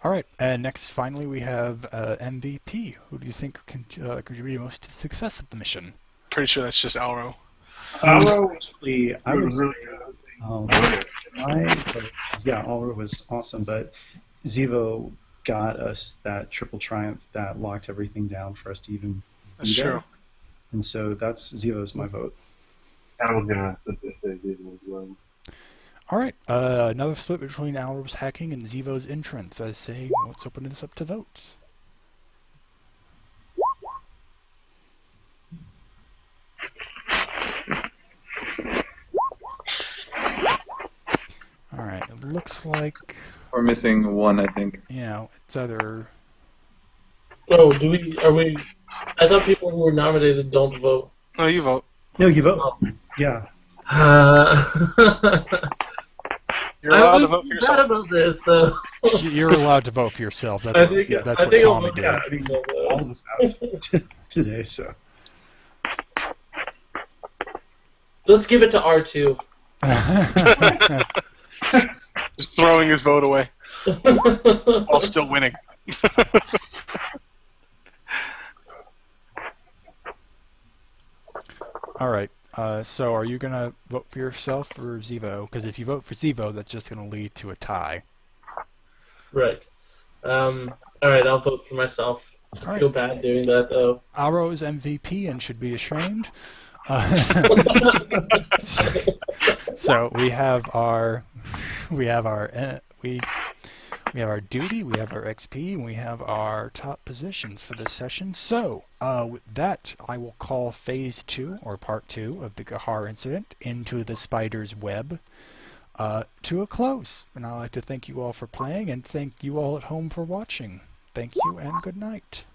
All right, and next, finally, we have MVP. Who do you think can contribute most to the success of the mission? Pretty sure that's just Alro. Actually, I was was really good. Alra was awesome, but Zevo got us that triple triumph that locked everything down for us to even That's be there. true. And so that's Zevo's my vote. I was gonna say Zevo as well. Alright, another split between Alro's hacking and Zevo's entrance. I say, let's open this up to votes. Alright, it looks like, We're missing one, I think. yeah, it's either... Oh, are we... I thought people who were nominated don't vote. No, you vote. No, you vote. Oh. Yeah. You're allowed to vote for bad yourself. about this, though. You're allowed to vote for yourself. That's I what, think, that's I what think I'll Tommy vote did. for people, though. All of us have today, so. Let's give it to R2. Just throwing his vote away while still winning. Alright, so are you going to vote for yourself or Zevo? Because if you vote for Zevo, that's just going to lead to a tie. Right. Alright, I'll vote for myself. I feel bad doing that, though. Aro is MVP and should be ashamed. So we have our duty, we have our XP, and we have our top positions for this session. So with that, I will call Phase 2 or Part 2 of the Geharr incident into the spider's web to a close. And I'd like to thank you all for playing and thank you all at home for watching. Thank you and good night.